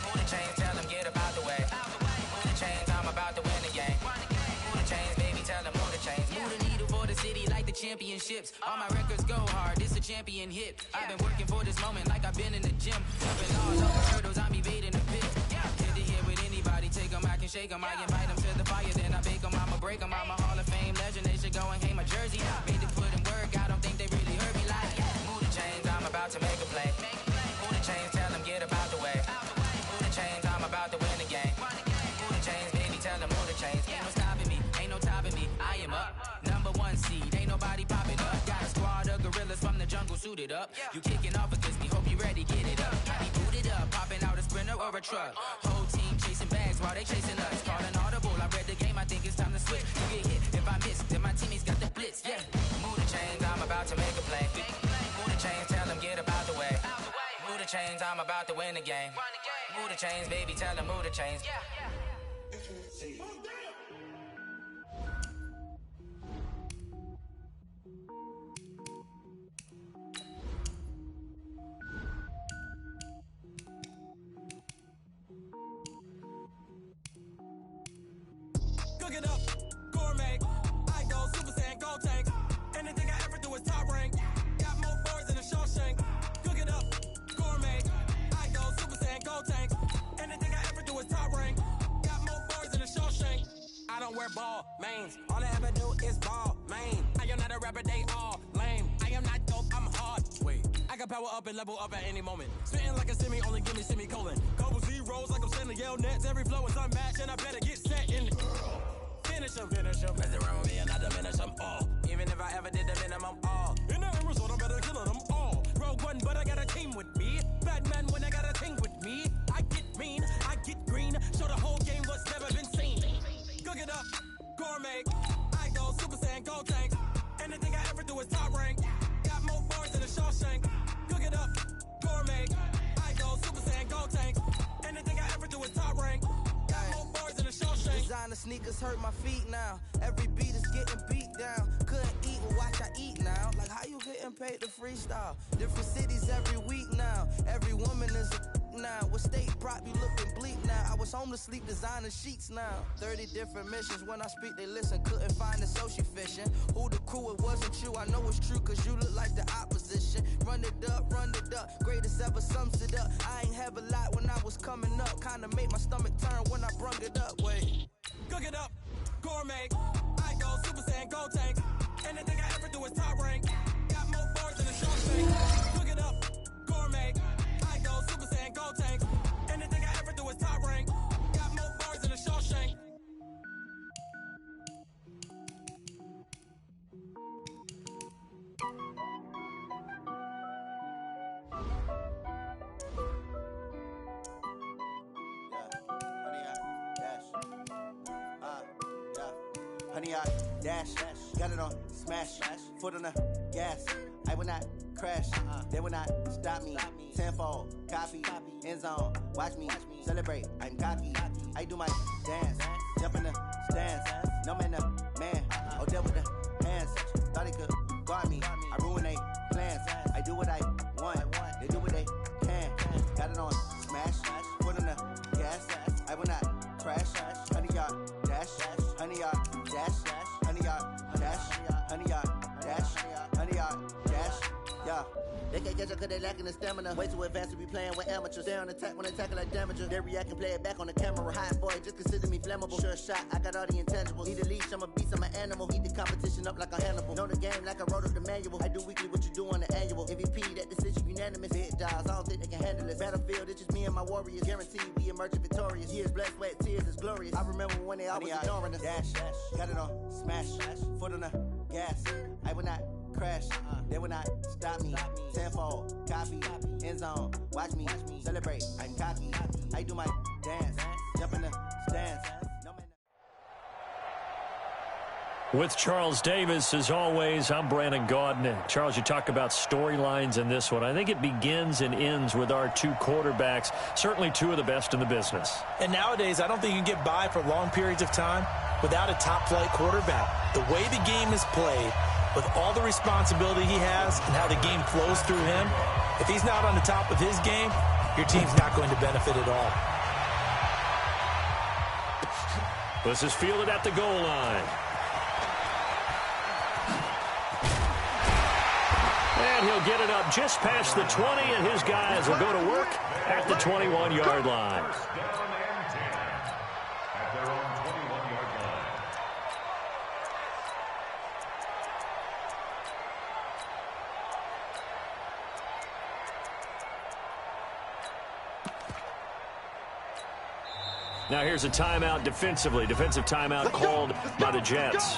Move the chains, tell them get up out the way. Move the chains, I'm about to win the game. Move the chains, baby, tell them move the chains. Move the needle for the city like the championships. All my records go hard, this a champion hit. I've been working for this moment like I've been in the gym. Jumping all over hurdles, I'm evading the pit. Hit the hit with anybody, take them, I can shake them. I invite them to the fire, then I bake them, I'ma break them. I'm a Hall of Fame legend, they should go and hang my jersey. Made to put in work, I don't think they really heard me like. Move the chains, I'm about to make a play. Move the chains, tell them get up out the way. Move the chains, I'm about to win the game. Move the chains, baby, tell them move the chains. Ain't no stopping me, ain't no topping me. I am up, #1 seed, ain't nobody popping up. Got a squad of gorillas from the jungle suited up. You kicking off against me, hope you ready, get it up. I be booted up, popping out a Sprinter or a truck. Whole team chasing bags while they chasing us. Calling audible, I read the game, I think it's time to switch. You get hit, if I miss, then my teammates got the blitz, yeah. Move the chains, I'm about to make a play. Move the chains, tell them get up out the way. Move the chains, I'm about to win the game. Move the chains, baby, tell them move the chains. Cook it up, gourmet. I go Super Saiyan, gold tank. Anything I ever do is top rank. Got more boys than a Shawshank. Cook it up, gourmet. I go Super Saiyan, gold tank. Anything I ever do is top rank. Got more boys than a Shawshank. I don't wear ball mains. All I ever do is ball main. I am not a rapper, they all lame. I am not dope, I'm hard. Wait, I can power up and level up at any moment. Spitting like a semi, only give me semicolon. Couple zeros like I'm sending yell nets. Every flow is unmatched and I better get set in. Finish them. Mess around with me and I diminish them all. Even if I ever did the minimum all. In the end result, I'm better killing them all. Rogue One, but I got a team with me. Batman when I got a thing with me. I get mean, I get green. Show the whole game what's never been seen. Cook it up, gourmet. I go Super Saiyan, gold tank. Anything I ever do is top rank. Got more boys than a Shawshank. Cook it up, gourmet. I go Super Saiyan, gold tank. Anything I ever do is top rank. Got more boys than a Shawshank. Designer sneakers hurt my feet now. Every beat is getting beat down. Couldn't eat, well watch I eat now. Like how you getting paid to freestyle? Different cities every week now. Every woman is a now. What state prop you looking bleak now? I was home to sleep, designer sheets now. 30 different missions. When I speak they listen. Couldn't find it, so she fishing. Who the crew, it wasn't you. I know it's true cause you look like the opposition. Run it up, greatest ever sums it up. I ain't have a lot when I was coming up. Kinda made my stomach turn when I brung it up. Wait. Cook it up, gourmet. I go Super Saiyan, go tank. Anything I ever do is top rank. Got more bars than a Shawshank. Cook it up, gourmet. I go Super Saiyan, go tank. Anything I ever do is top rank. Got more bars than a Shawshank. Honey, I dash, got it on smash, foot on the gas. I will not crash, they will not stop me. Tenfold, copy, end zone, watch me celebrate. I'm cocky, I do my dance, jump in the stands. No man, the man, oh, deal with the hands. Thought he could guard me, I ruin they plans. I do what I want, they do what they can. Got it on smash, foot on the gas. I will not crash, honey, y'all dash, honey, y'all dash, honey, y'all dash, honey, y'all dash, honey, y'all dash, yeah. They can't catch up cause they lacking the stamina. Way too advanced to be playing with amateurs. Stay on attack when they tackle like damager. They react and play it back on the camera. Hot boy, just consider me flammable. Sure shot, I got all the intangibles. Need a leash, I'm a beast, I'm an animal. Eat the competition up like a Hannibal. Know the game like I wrote up the manual. I do weekly what you do on the annual. MVP, that decision unanimous. Big dogs, I don't think they can handle it. Battlefield, it's just me and my warriors. Guaranteed we emerge victorious. Years, blood, sweat, tears, it's glorious. I remember when they always ignoring us. Dash, got it on smash, foot on the gas. I will not crash, they will not stop me. Tenfold, copy, end zone, watch me celebrate. I'm cocky, I do my dance, jump in the stands. With Charles Davis, as always, I'm Brandon Gaudin. Charles, you talk about storylines in this one. I think it begins and ends with our two quarterbacks, certainly two of the best in the business. And nowadays, I don't think you can get by for long periods of time without a top-flight quarterback. The way the game is played, with all the responsibility he has and how the game flows through him, if he's not on the top of his game, your team's not going to benefit at all. This is fielded at the goal line. And he'll get it up just past the 20, and his guys will go to work at the 21-yard line. Now here's a timeout defensively. Defensive timeout called by the Jets.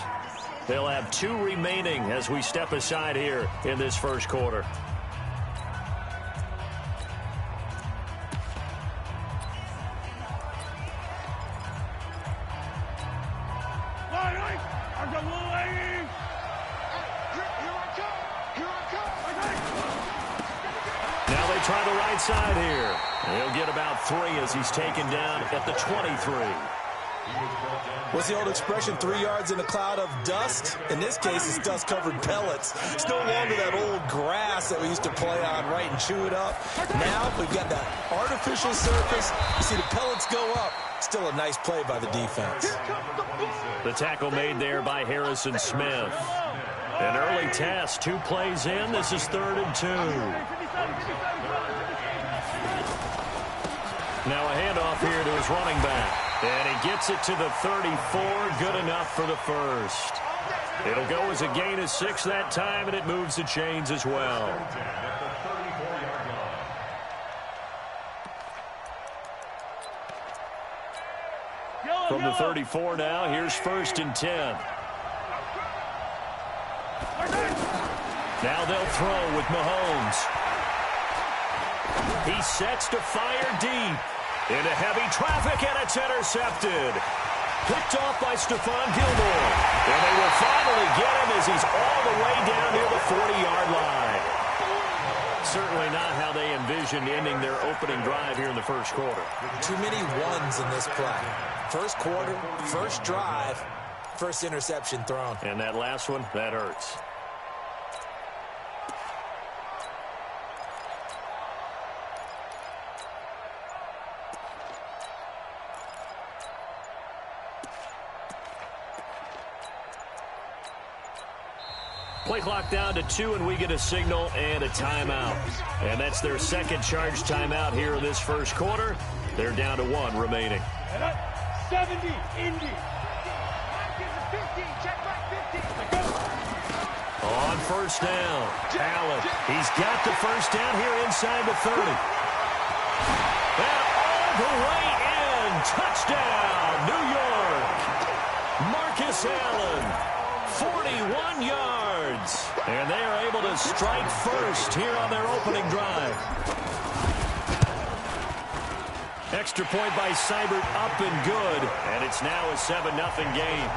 They'll have 2 remaining as we step aside here in this first quarter. Now they try the right side here. He'll get about 3 as he's taken down at the 23. What's the old expression, 3 yards in a cloud of dust? In this case, it's dust-covered pellets. It's no longer that old grass that we used to play on, right, and chew it up. Now we've got that artificial surface. You see the pellets go up. Still a nice play by the defense. The tackle made there by Harrison Smith. An early test, 2 plays in. This is 3rd and 2. Now a handoff here to his running back. And he gets it to the 34. Good enough for the first. It'll go as a gain of 6 that time, and it moves the chains as well. From the 34 now, here's 1st and 10. Now they'll throw with Mahomes. He sets to fire deep. Into heavy traffic, and it's intercepted. Picked off by Stephon Gilmore. And they will finally get him as he's all the way down near the 40-yard line. Certainly not how they envisioned ending their opening drive here in the first quarter. Too many ones in this play. First quarter, first drive, first interception thrown. And that last one, that hurts. Play clock down to 2, and we get a signal and a timeout. And that's their second charge timeout here in this first quarter. They're down to 1 remaining. 70, Indy. On first down, Allen. He's got the first down here inside the 30. And all the way in. Touchdown, New York. Marcus Allen. 41 yards. And they are able to strike first here on their opening drive. Extra point by Seibert, up and good. And it's now a 7-0 game.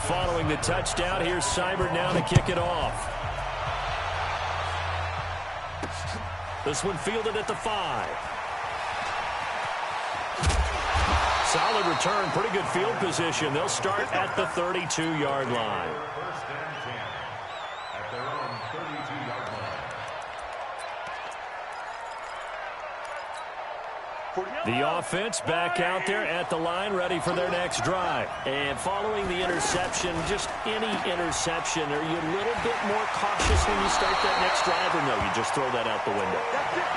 Following the touchdown, here's Seibert now to kick it off. This one fielded at the 5. Solid return, pretty good field position. They'll start at the 32-yard line. First and 10 at their own 32-yard line. The offense back out there at the line, ready for their next drive. And following the interception, just any interception, are you a little bit more cautious when you start that next drive, or no, you just throw that out the window?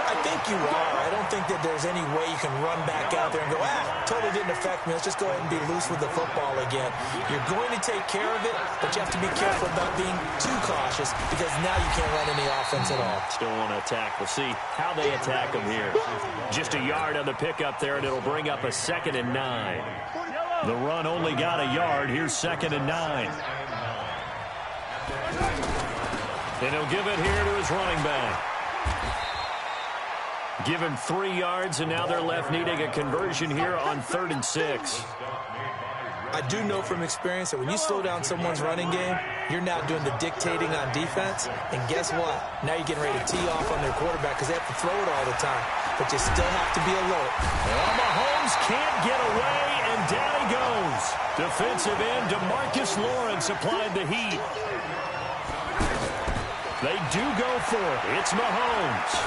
I think you are. I don't think that there's any way you can run back out there and go, totally didn't affect me. Let's just go ahead and be loose with the football again. You're going to take care of it, but you have to be careful about being too cautious because now you can't run any offense at all. Still want to attack. We'll see how they attack them here. Just a yard on the pickup there, and it'll bring up a 2nd and 9. The run only got a yard. Here's 2nd and 9. And he'll give it here to his running back. Give him 3 yards, and now they're left needing a conversion here on 3rd and 6. I do know from experience that when you slow down someone's running game, you're now doing the dictating on defense. And guess what? Now you're getting ready to tee off on their quarterback because they have to throw it all the time. But you still have to be alert. Well, Mahomes can't get away, and down he goes. Defensive end DeMarcus Lawrence applied the heat. They do go for it. It's Mahomes.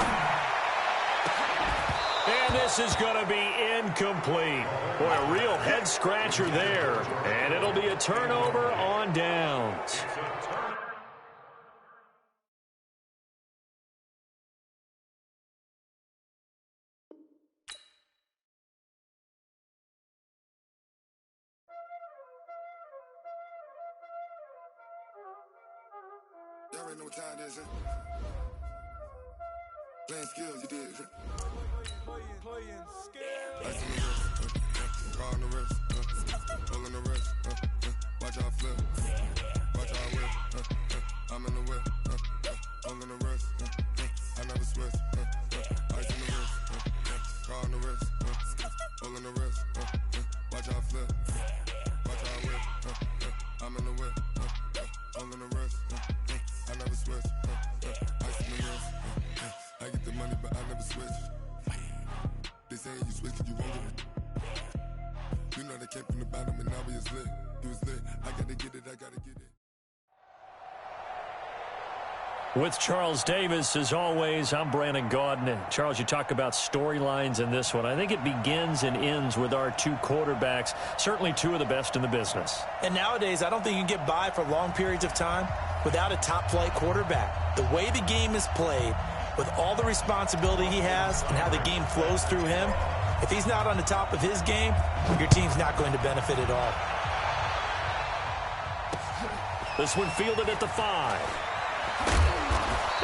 And this is going to be incomplete. Boy, a real head-scratcher there. And it'll be a turnover on downs. Y'all already know what time it is, huh? Playing skills, you did. Playing skills. Ice on the wrist, car on the wrist, pull on the wrist, watch out flip, watch out whip, I'm in the whip, pull on the wrist, I never switch, ice on the wrist, car on the wrist, pull on the wrist, watch out flip, watch out whip, I'm in the whip, pull on the wrist, I never switch, ice on the wrist, I get the money but I never switch. They say you switch cause you won't get it. You know they came from the bottom and now we is lit. You was lit, I gotta get it, I gotta get it. With Charles Davis, as always, I'm Brandon Gaudin. And Charles, you talk about storylines in this one. I think it begins and ends with our 2 quarterbacks, certainly 2 of the best in the business. And nowadays, I don't think you can get by for long periods of time without a top-flight quarterback. The way the game is played, with all the responsibility he has and how the game flows through him, if he's not on the top of his game, your team's not going to benefit at all. This one fielded at the 5.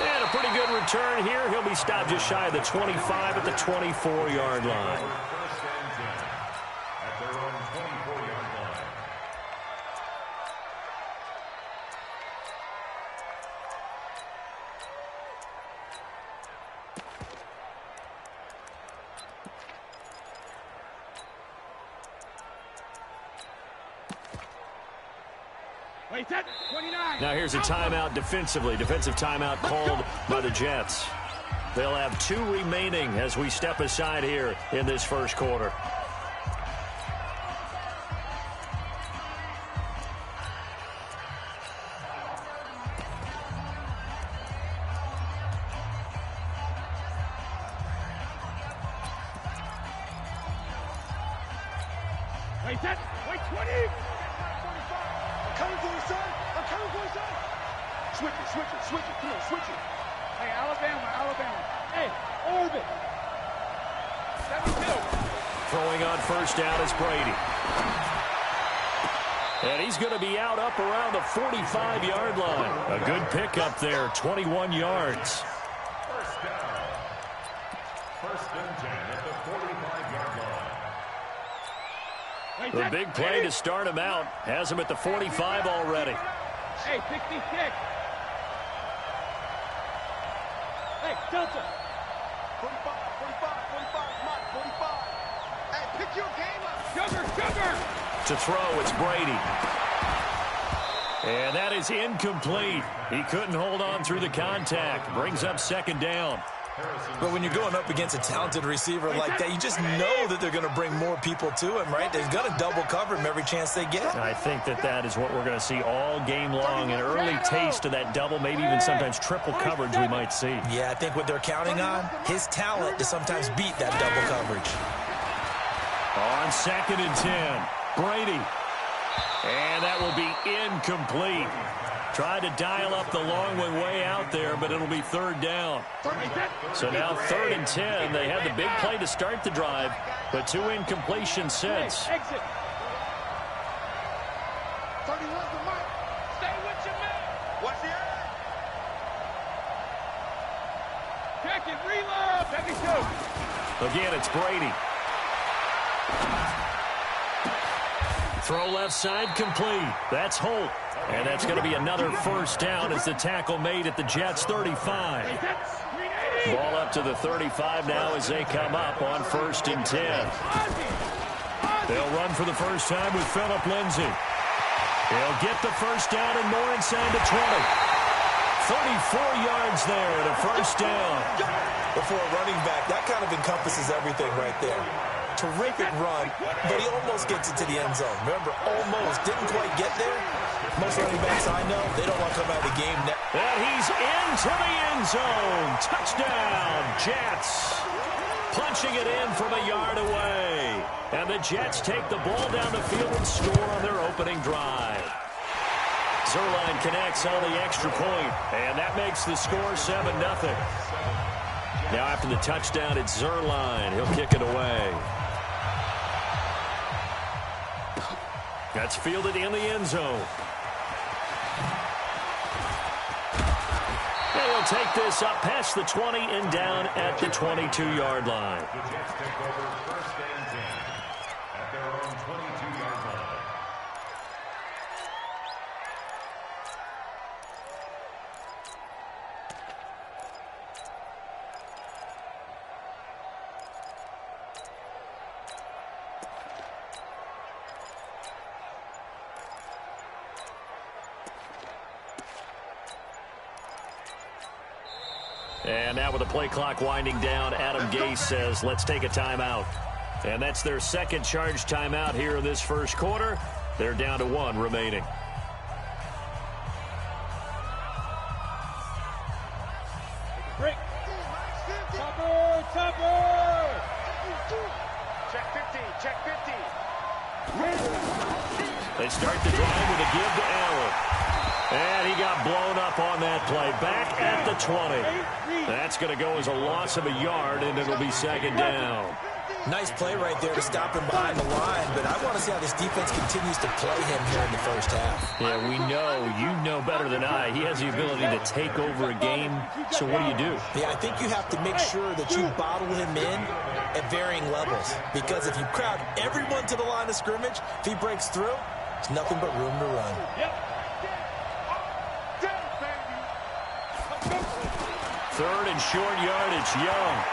And a pretty good return here. He'll be stopped just shy of the 25 at the 24-yard line. First and 10 at their own 24-yard line. Wait, that 29. Now here's a timeout defensively. Defensive timeout called by the Jets. They'll have 2 remaining as we step aside here in this first quarter. Wait, that. Wait, 20. I'm coming for you, son. I'm coming for you, son. Switch it. Come on, switch it. Hey, Alabama. Hey, orbit. 72. Throwing on first down is Brady. And he's going to be out up around the 45-yard line. A good pickup there, 21 yards. First and 10 at the 45-yard line. The big play to start him out. Has him at the 45 already. Hey, 66. Hey, Delta. 45, Mike, 45. Hey, pick your game up. Sugar. To throw, it's Brady. And that is incomplete. He couldn't hold on through the contact. Brings up second down. But when you're going up against a talented receiver like that, you just know that they're going to bring more people to him, right? They're going to double cover him every chance they get. I think that is what we're going to see all game long. An early taste of that double, maybe even sometimes triple coverage we might see. Yeah, I think what they're counting on, his talent to sometimes beat that double coverage. On second and 10, Brady. And that will be incomplete. Tried to dial up the long one way out there, but it'll be third down. So now third and 10. They had the big play to start the drive, but 2 incompletions since. Exit. 31's the mark. Stay with your man. What's the end? Check it, reload. 72. Again, it's Brady. Throw left side complete. That's Holt. And that's going to be another first down as the tackle made at the Jets' 35. Ball up to the 35 now as they come up on first and 10. They'll run for the first time with Phillip Lindsay. He'll get the first down and more inside the 20. 34 yards there and a first down. But for a running back, that kind of encompasses everything right there. Terrific run, but he almost gets it to the end zone. Remember, almost. Didn't quite get there. Most running backs I know, they don't want to come out of the game now. And he's into the end zone. Touchdown, Jets. Punching it in from a yard away. And the Jets take the ball down the field and score on their opening drive. Zerline connects on the extra point, and that makes the score 7-0. Now after the touchdown, it's Zerline. He'll kick it away. That's fielded in the end zone. And he'll take this up past the 20 and down at the 22-yard line. The Jets take over first and 10 at their own 22-yard line. And now with the play clock winding down, Adam Gase says, let's take a timeout. And that's their second charge timeout here in this first quarter. They're down to 1 remaining. Break. Topper. Check 50. They start the drive with a give to Allen. And he got blown up on that play. Back at the 20. That's going to go as a loss of a yard, and it'll be second down. Nice play right there to stop him behind the line, but I want to see how this defense continues to play him here in the first half. Yeah, we know. You know better than I. He has the ability to take over a game. So what do? Yeah, I think you have to make sure that you bottle him in at varying levels, because if you crowd everyone to the line of scrimmage, if he breaks through, there's nothing but room to run. Third and short yardage, Young.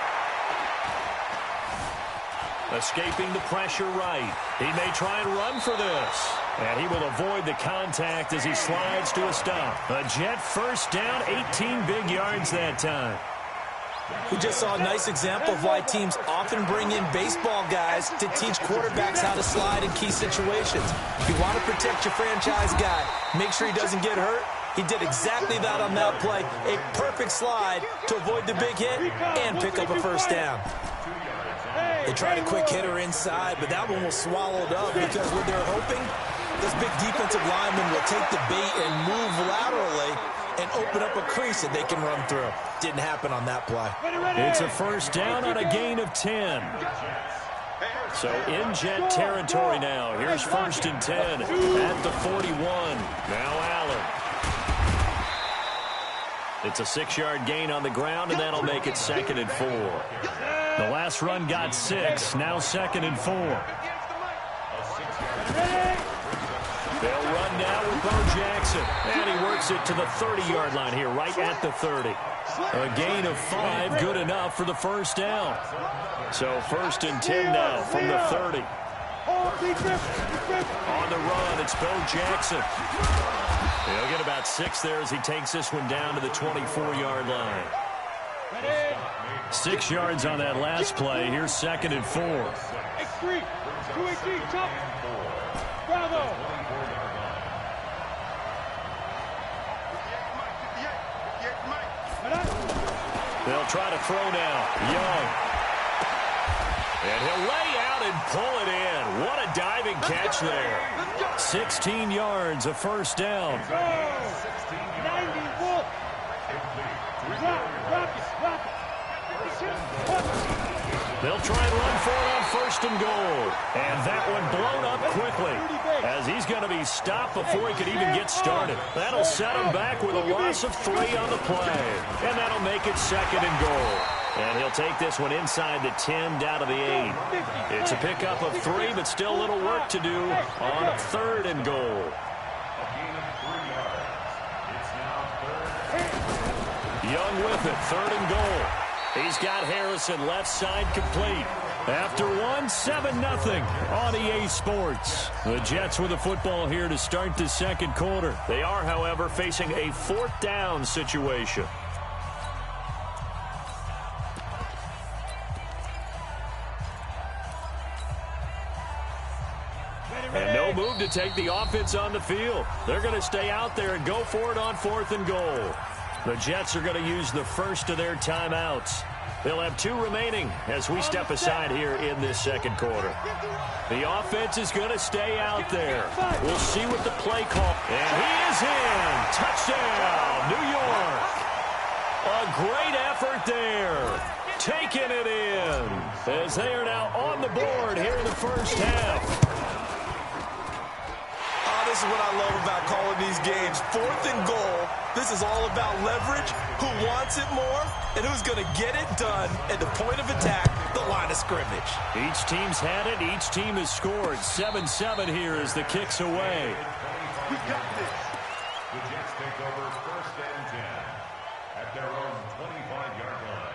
Escaping the pressure right. He may try and run for this. And he will avoid the contact as he slides to a stop. A Jet first down, 18 big yards that time. We just saw a nice example of why teams often bring in baseball guys to teach quarterbacks how to slide in key situations. If you want to protect your franchise guy, make sure he doesn't get hurt. He did exactly that on that play. A perfect slide to avoid the big hit and pick up a first down. They tried a quick hitter inside, but that one was swallowed up because what they're hoping, this big defensive lineman will take the bait and move laterally and open up a crease that they can run through. Didn't happen on that play. It's a first down on a gain of 10. So in Jet territory now. Here's 1st and 10 at the 41. Now Allen. It's a 6-yard gain on the ground, and that'll make it 2nd and 4. The last run got 6. Now 2nd and 4. They'll run now with Bo Jackson. And he works it to the 30-yard line here, right at the 30. A gain of 5, good enough for the first down. So 1st and 10 now from the 30. On the run, it's Bo Jackson. He'll get about 6 there as he takes this one down to the 24-yard line. 6 yards on that last play. Here's 2nd and 4. X3, 218, top. Bravo. They'll try to throw now. Young. And he'll lay out and pull it in. What a diving catch there. 16 yards, a first down. 94. They'll try and run for it on 1st and goal. And that one blown up quickly as he's going to be stopped before he could even get started. That'll set him back with a loss of 3 on the play. And that'll make it 2nd and goal. And he'll take this one inside the 10 down to the 8. It's a pickup of 3, but still a little work to do on 3rd and goal. Young with it, 3rd and goal. He's got Harrison left side complete. After 7-0 on EA Sports. The Jets with the football here to start the 2nd quarter. They are, however, facing a 4th down situation. And no move to take the offense on the field. They're going to stay out there and go for it on 4th and goal. The Jets are going to use the first of their timeouts. They'll have 2 remaining as we step aside here in this 2nd quarter. The offense is going to stay out there. We'll see what the play call. And he is in. Touchdown, New York. A great effort there. Taking it in as they are now on the board here in the first half. This is what I love about calling these games. 4th and goal. This is all about leverage, who wants it more, and who's going to get it done at the point of attack, the line of scrimmage. Each team's had it. Each team has scored. 7-7 here as the kick's away. We got this. The Jets take over 1st and 10 at their own 25-yard line.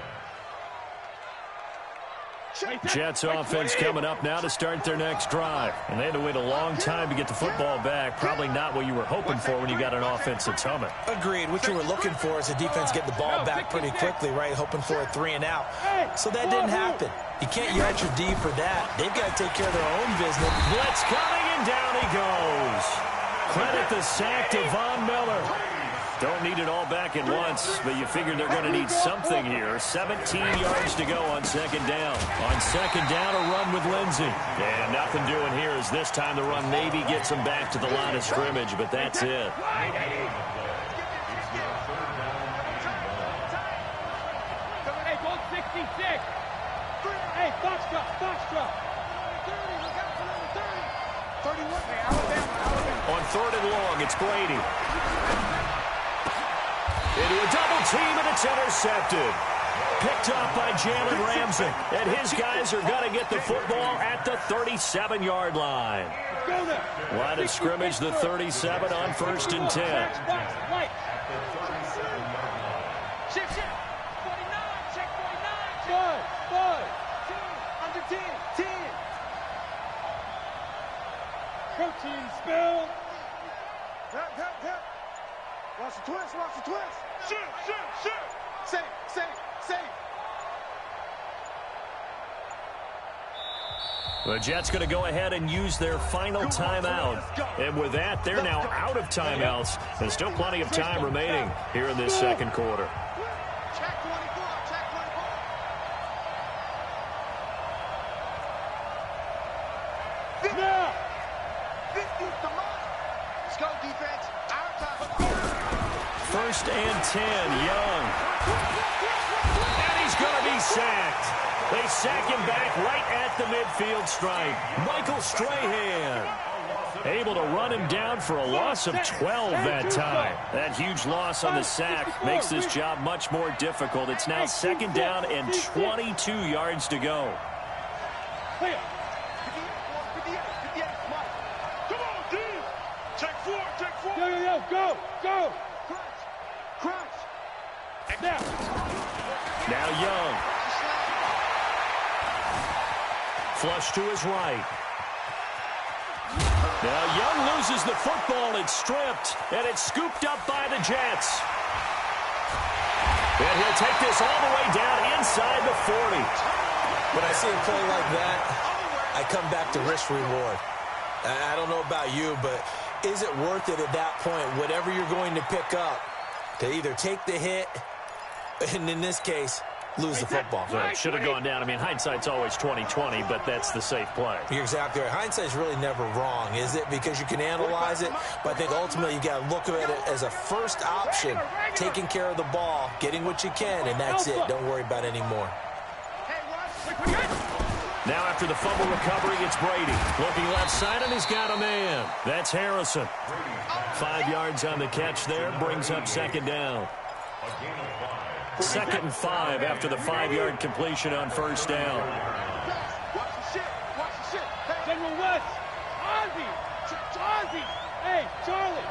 Jets offense coming up now to start their next drive. And they had to wait a long time to get the football back. Probably not what you were hoping for when you got an offense that's humming. Agreed. What you were looking for is the defense get the ball back pretty quickly, right? Hoping for a 3 and out. So that didn't happen. You can't yell at your D for that. They've got to take care of their own business. Blitz coming, and down he goes. Credit the sack to Von Miller. Don't need it all back at once, but you figure they're going to need something here. 17 yards to go on 2nd down. On 2nd down, a run with Lindsey. And nothing doing here as this time the run maybe gets them back to the line of scrimmage, but that's it. Hey, goal 66. Hey, Foxtrot. 31. Hey, Alabama. On 3rd and long, it's Brady. Into a double team, and it's intercepted. Picked up by Jalen Ramsey. And his guys are going to get the football at the 37-yard line. Line of scrimmage, the 37 on 1st and 10. Check 49. Check 49. 5. Under 10. Protein spill. Tap. Watch the twist. Shoot. Safe. The Jets going to go ahead and use their final timeout. And with that, they're now out of timeouts. There's still plenty of time remaining here in this second quarter. Check 24, check 24. Now. 50's the mark. Let's go, defense. Our time. First and 10, Young. And he's going to be sacked. They sack him back right at the midfield stripe. Michael Strahan able to run him down for a loss of 12 that time. That huge loss on the sack makes this job much more difficult. It's now second down and 22 yards to go. Come on, D. Check 4, check 4. Yo, go. Crunch. Now Young. Flush to his right. Now Young loses the football. It's stripped, and it's scooped up by the Jets. And he'll take this all the way down inside the 40. When I see a play like that, I come back to risk-reward. I don't know about you, but is it worth it at that point, whatever you're going to pick up, to either take the hit, and in this case, lose the football? So it should have gone down. I mean, hindsight's always 20/20, but that's the safe play. You're exactly right. Hindsight's really never wrong, is it? Because you can analyze it, but I think ultimately you got to look at it as a first option, taking care of the ball, getting what you can, and that's it. Don't worry about any more. Now after the fumble recovery, it's Brady. Looking left side, and he's got a man. That's Harrison. 5 yards on the catch there, brings up second down. Second and 5 after the 5-yard completion on first down. Watch the shit. Hey, General West. Ozzy. Hey, Charlie.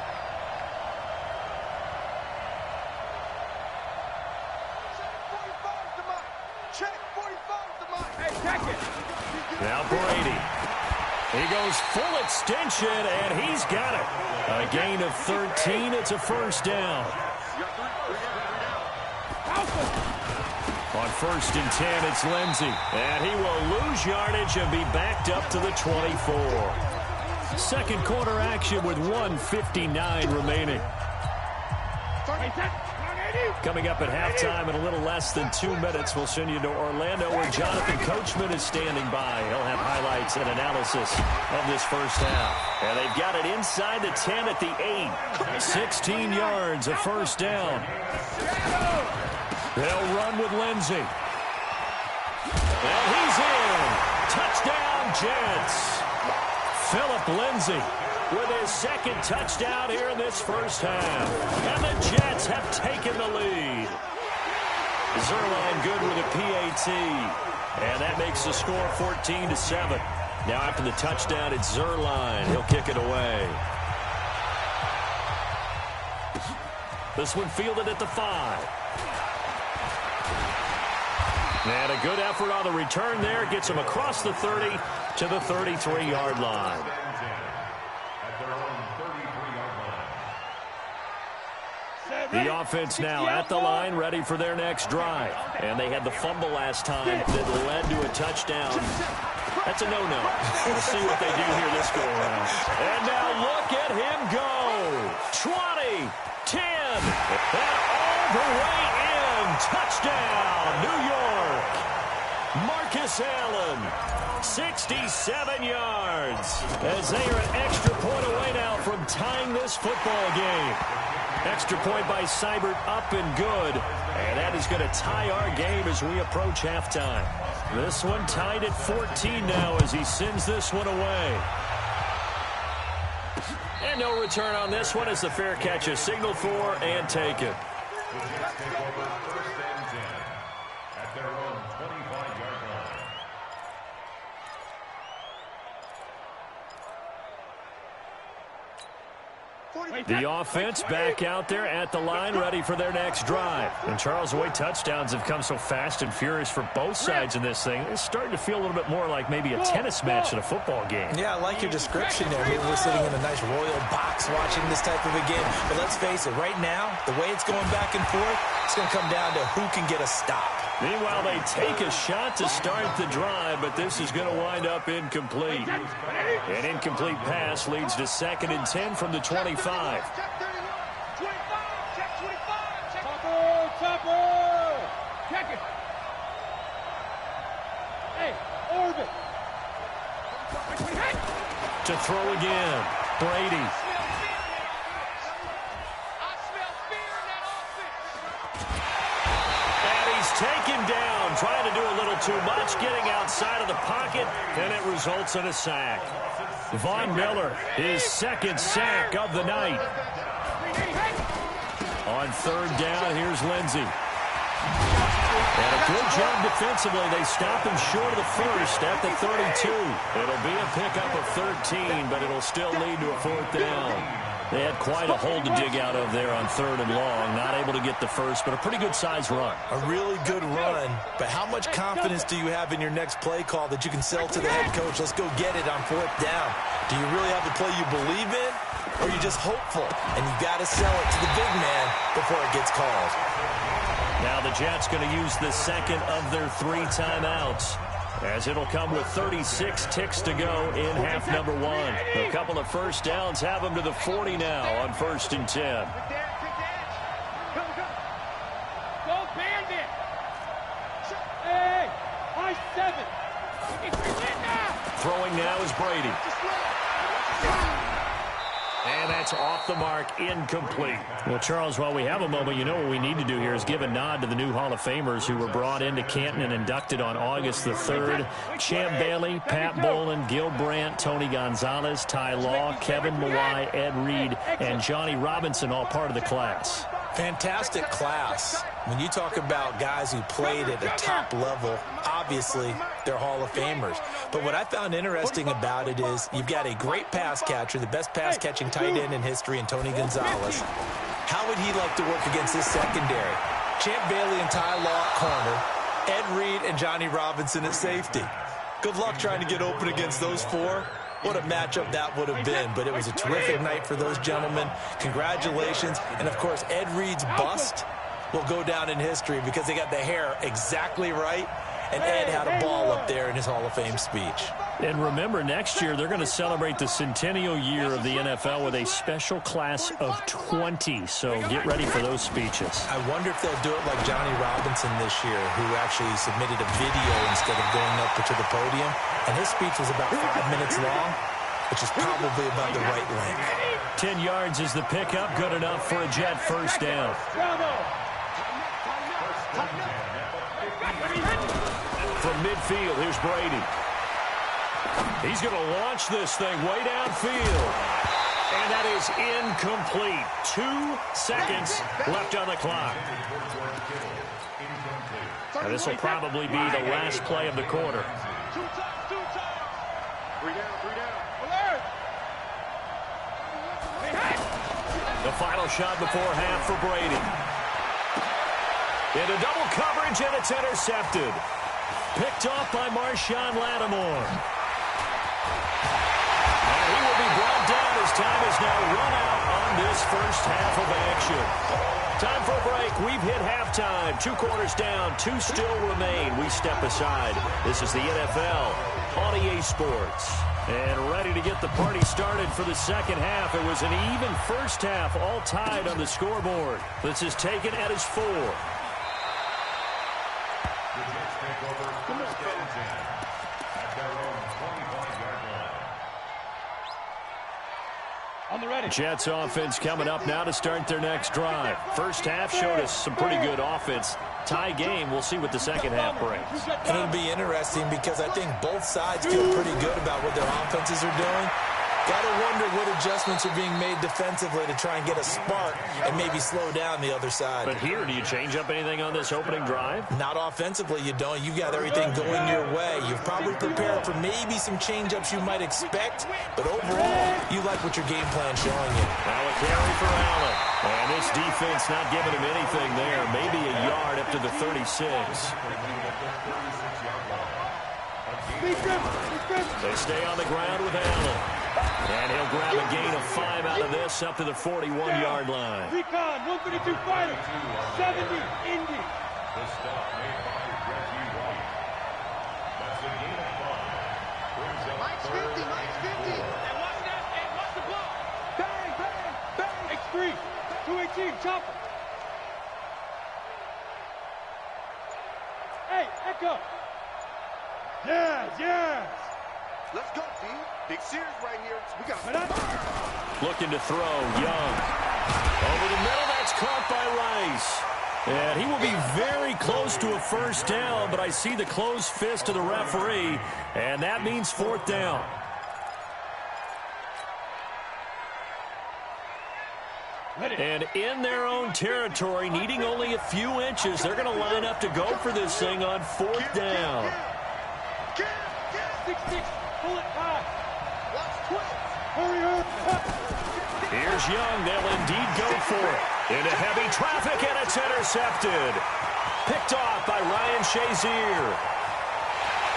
Check 45's the mark. Hey, check it. Now Brady. He goes full extension, and he's got it. A gain of 13. It's a first down. On first and 10, it's Lindsey. And he will lose yardage and be backed up to the 24. Second quarter action with 1:59 remaining. Coming up at halftime in a little less than 2 minutes, we'll send you to Orlando where Jonathan Coachman is standing by. He'll have highlights and analysis of this first half. And they've got it inside the 10 at the 8. 16 yards, a first down. They'll run with Lindsey. And he's in. Touchdown, Jets. Philip Lindsey with his second touchdown here in this first half. And the Jets have taken the lead. Zerline good with a PAT. And that makes the score 14-7. Now after the touchdown, it's Zerline. He'll kick it away. This one fielded at the 5. And a good effort on the return there. Gets him across the 30 to the 33-yard line. The offense now at the line, ready for their next drive. And they had the fumble last time that led to a touchdown. That's a no-no. We'll see what they do here this go-around. And now look at him go. 20, 10, and all the way in. Touchdown, New York. Marcus Allen, 67 yards. As they are an extra point away now from tying this football game. Extra point by Seibert, up and good. And that is going to tie our game as we approach halftime. This one tied at 14 now as he sends this one away. And no return on this one as the fair catch is signaled for and taken. The offense back out there at the line, ready for their next drive. And Charles, the way touchdowns have come so fast and furious for both sides in this thing, it's starting to feel a little bit more like maybe a tennis match in a football game. Yeah, I like your description there. Maybe we're sitting in a nice royal box watching this type of a game. But let's face it, right now, the way it's going back and forth, it's going to come down to who can get a stop. Meanwhile, they take a shot to start the drive, but this is going to wind up incomplete. An incomplete pass leads to 2nd and 10 from the 25. Chopper! Check it! Hey, Orbit! To throw again, Brady. Taken down, trying to do a little too much, getting outside of the pocket, and it results in a sack. Von Miller, his 2nd sack of the night. On 3rd down, here's Lindsey. And a good job defensively. They stop him short of the 1st at the 32. It'll be a pickup of 13, but it'll still lead to a 4th down. They had quite a hole to dig out of there on 3rd and long. Not able to get the 1st, but a pretty good-sized run. A really good run, but how much confidence do you have in your next play call that you can sell to the head coach? Let's go get it on 4th down. Do you really have the play you believe in, or are you just hopeful? And you got to sell it to the big man before it gets called. Now the Jets going to use the 2nd of their 3 timeouts, as it'll come with 36 ticks to go in half number 1. A couple of 1st downs have them to the 40 now on 1st and 10. Go Bandit! Hey, high 7. Throwing now is Brady. And that's off the mark, incomplete. Well, Charles, while we have a moment, you know what we need to do here is give a nod to the new Hall of Famers who were brought into Canton and inducted on August the 3rd. Champ Bailey, Pat Bolin, Gil Brandt, Tony Gonzalez, Ty Law, Kevin Mawai, Ed Reed, and Johnny Robinson, all part of the class. Fantastic class. When you talk about guys who played at a top level, obviously they're Hall of Famers. But what I found interesting about it is you've got a great pass catcher, the best pass-catching tight end in history, in Tony Gonzalez. How would he like to work against this secondary? Champ Bailey and Ty Law at corner, Ed Reed and Johnny Robinson at safety. Good luck trying to get open against those 4. What a matchup that would have been, but it was a terrific night for those gentlemen. Congratulations. And, of course, Ed Reed's bust will go down in history because they got the hair exactly right, and Ed had a ball up there in his Hall of Fame speech. And remember, next year they're going to celebrate the centennial year of the NFL with a special class of 20, so get ready for those speeches. I wonder if they'll do it like Johnny Robinson this year, who actually submitted a video instead of going up to the podium, and his speech was about 5 minutes long, which is probably about the right length. 10 yards is the pickup, good enough for a Jet 1st down. From midfield, here's Brady. He's going to launch this thing way downfield. And that is incomplete. 2 seconds left on the clock. Now, this will probably be the last play of the quarter. 2 times. 3 down. Alert! The final shot before half for Brady. Into double coverage, and it's intercepted. Picked off by Marshawn Lattimore. And he will be brought down as time is now run out on this first half of action. Time for a break. We've hit halftime. 2 quarters down. 2 still remain. We step aside. This is the NFL on EA Sports. And ready to get the party started for the second half. It was an even first half, all tied on the scoreboard. This is taken at his 4. On the ready. Jets offense coming up now to start their next drive. First half showed us some pretty good offense. Tie game. We'll see what the second half brings. And it'll be interesting because I think both sides feel pretty good about what their offenses are doing. Got to wonder what adjustments are being made defensively to try and get a spark and maybe slow down the other side. But here, do you change up anything on this opening drive? Not offensively, you don't. You got everything going your way. You've probably prepared for maybe some change-ups you might expect, but overall, you like what your game plan's showing you. Now a carry for Allen. And this defense not giving him anything there. Maybe a yard up to the 36. They stay on the ground with Allen. And he'll grab a gain of 5 out of this up to the 41-yard line. Recon, 132 fighter, 70 Indy. The stop made by team, chopper. Hey, Echo. Yes. Let's go, D. Big series right here. We got looking to throw. Young. Over the middle. That's caught by Rice. And he will be very close to a first down, but I see the closed fist of the referee, and that means fourth down. And in their own territory, needing only a few inches, they're going to line up to go for this thing on fourth down. 6-6, pull it high. Hurry. Here's Young. They'll indeed go for it. Into heavy traffic, and it's intercepted. Picked off by Ryan Shazier.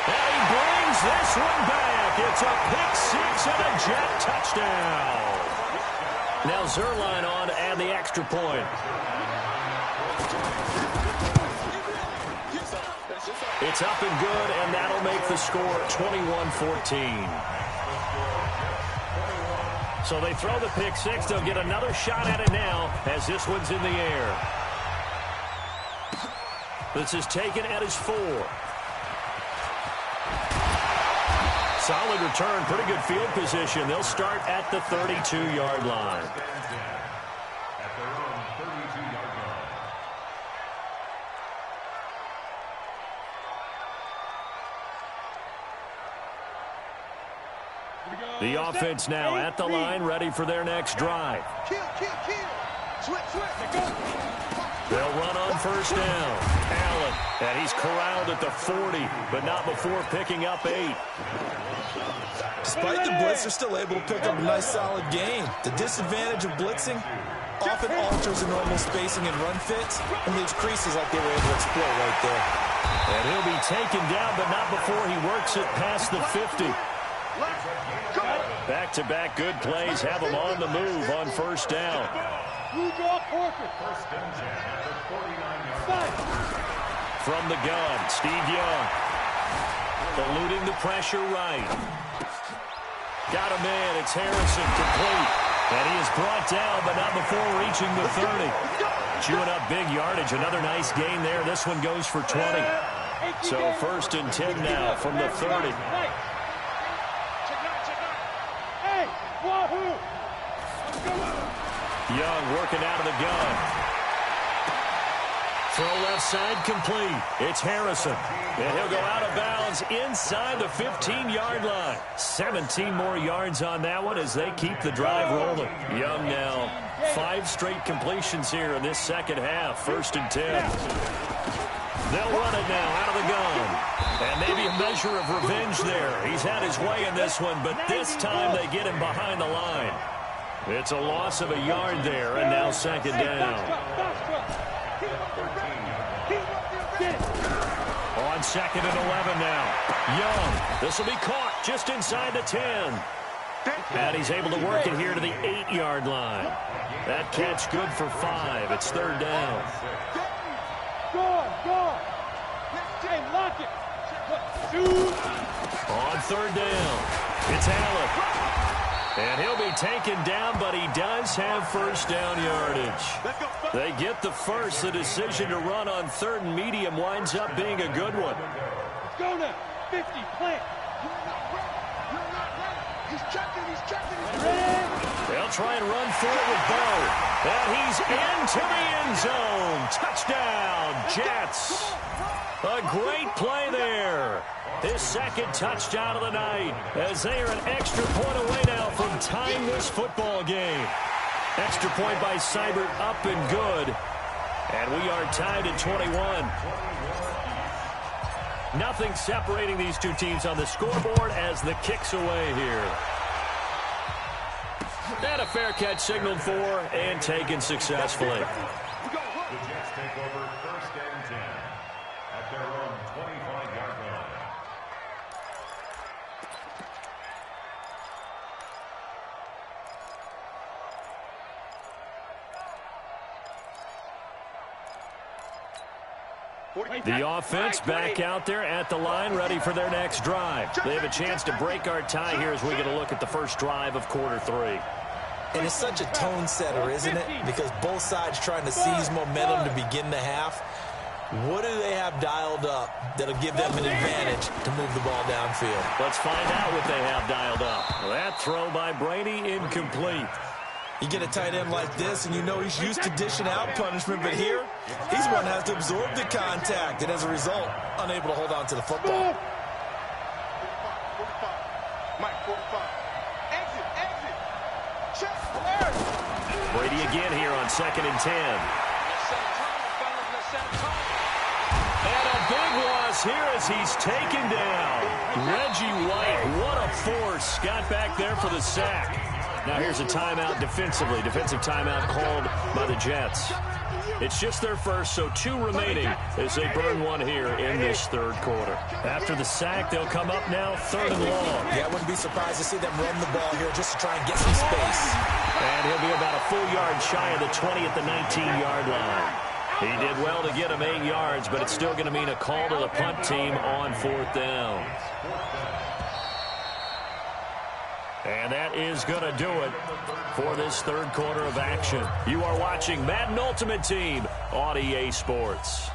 And he brings this one back. It's a pick six and a jet touchdown. Now Zerline on to add the extra point. It's up and good, and that'll make the score 21-14. So they throw the pick six. They'll get another shot at it now as this one's in the air. This is taken at his 4. Solid return, pretty good field position. They'll start at the 32-yard line. At their own 32-yard line. The offense now at the line, ready for their next drive. Kill. They'll run on first down. Allen, and he's corralled at the 40, but not before picking up 8. Despite the blitz, they're still able to pick up a nice, solid gain. The disadvantage of blitzing often alters the normal spacing and run fits and leaves creases like they were able to exploit right there. And he'll be taken down, but not before he works it past the 50. Back-to-back good plays have them on the move on first down. First and 10 at the 49-yard line. From the gun, Steve Young. Eluding the pressure right. Got a man, it's Harrison, complete. And he is brought down, but not before reaching the 30. Chewing up big yardage, another nice gain there. This one goes for 20. So first and 10 now from the 30. Hey, wahoo! Young working out of the gun. Throw left side complete. It's Harrison. And he'll go out of bounds inside the 15-yard line. 17 more yards on that one as they keep the drive rolling. Young now 5 straight completions here in this second half. First and 10. They'll run it now out of the gun. And maybe a measure of revenge there. He's had his way in this one, but this time they get him behind the line. It's a loss of a yard there, and now second down. On second and 11 now. Young, this will be caught just inside the 10. And he's able to work it here to the 8-yard line. That catch good for 5. It's third down. Go. Hey, lock it. On third down, it's Allen. And he'll be taken down, but he does have first down yardage. They get the first. The decision to run on third and medium winds up being a good one. Let's go now. 50, plant. He's checking. They'll try and run through it with Bo. And he's into the end zone. Touchdown, Jets. A great play there. His second touchdown of the night as they are an extra point away now from tying this football game. Extra point by Seibert up and good. And we are tied at 21. Nothing separating these two teams on the scoreboard as the kick's away here. And a fair catch signaled for and taken successfully. The Jets take over first and 10 at their own 25-yard line. The offense back out there at the line, ready for their next drive. They have a chance to break our tie here as we get a look at the first drive of quarter 3. And it's such a tone setter, isn't it? Because both sides trying to seize momentum to begin the half. What do they have dialed up that'll give them an advantage to move the ball downfield? Let's find out what they have dialed up. That throw by Brady, incomplete. You get a tight end like this, and you know he's used to dishing out punishment, but here, he's one that has to absorb the contact, and as a result, unable to hold on to the football. Mike, 45. Exit. Check. Brady again here on 2nd and 10. And a big loss here as he's taken down. Reggie White, what a force. Got back there for the sack. Now here's a timeout defensively. Defensive timeout called by the Jets. It's just their first, so 2 remaining as they burn one here in this third quarter. After the sack, they'll come up now 3rd and long. Yeah, I wouldn't be surprised to see them run the ball here just to try and get some space. And he'll be about a full yard shy of the 20 at the 19-yard line. He did well to get him 8 yards, but it's still going to mean a call to the punt team on 4th down. And that is going to do it for this third quarter of action. You are watching Madden Ultimate Team on EA Sports.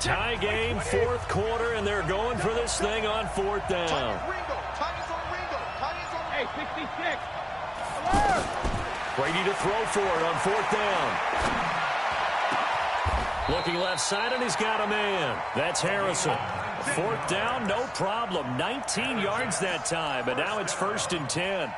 Tie game, 4th quarter, and they're going for this thing on 4th down. Hey, 66. Brady to throw for it on 4th down. Looking left side, and he's got a man. That's Harrison. 4th down, no problem. 19 yards that time, but now it's 1st and 10.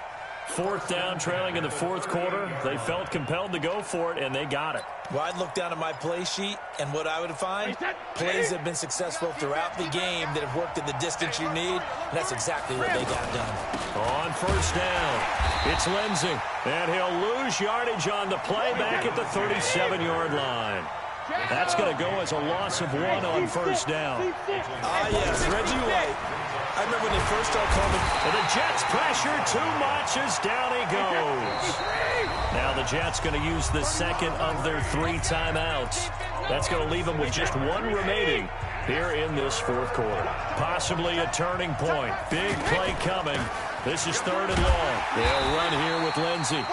4th down, trailing in the 4th quarter. They felt compelled to go for it, and they got it. Well, I'd look down at my play sheet, and what I would find, plays have been successful throughout the game that have worked at the distance you need, and that's exactly what they got done. On 1st down, it's Lindsey, and he'll lose yardage on the play back at the 37-yard line. That's going to go as a loss of 1 on 1st down. Yes, Reggie White. I remember when they first started coming. And the Jets pressure too much as down he goes. Now the Jets going to use the second of their 3 timeouts. That's going to leave them with just 1 remaining here in this 4th quarter. Possibly a turning point. Big play coming. This is 3rd and long. They'll run here with Lindsey.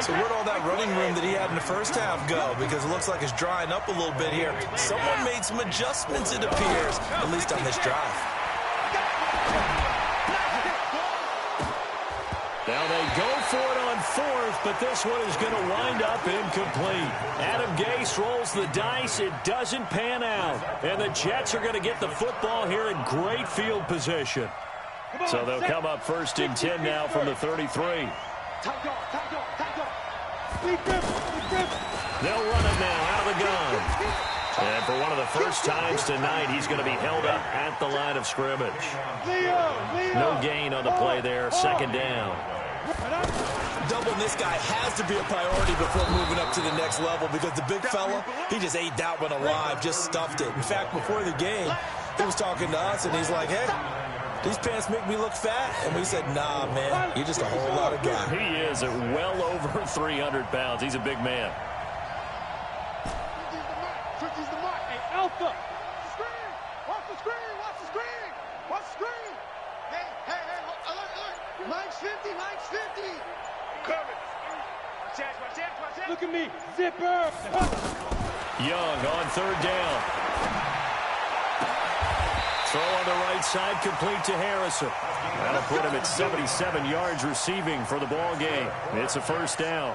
So where'd all that running room that he had in the first half go? Because it looks like it's drying up a little bit here. Someone made some adjustments, it appears, at least on this drive. Now they go for it on 4th, but this one is going to wind up incomplete. Adam Gase rolls the dice. It doesn't pan out. And the Jets are going to get the football here in great field position. So they'll come up 1st and 10 now from the 33. They'll run it now out of the gun. And for one of the first times tonight, he's going to be held up at the line of scrimmage. No gain on the play there, 2nd down. Doubling this guy has to be a priority before moving up to the next level because the big fella, he just ate that one alive, just stuffed it. In fact, before the game, he was talking to us, and he's like, hey, these pants make me look fat. And we said, nah, man, you're just a whole lot of guy. He is at well over 300 pounds. He's a big man. He's the mark. Hey, Alpha. Screen. Watch the screen. Watch the screen. Watch the screen. Hey, alert. Mike's 50. Mike's 50. Coming. Watch out. Look at me. Zipper. Young on 3rd down. Throw on the right side, complete to Harrison. That'll put him at 77 yards receiving for the ball game. It's a 1st down.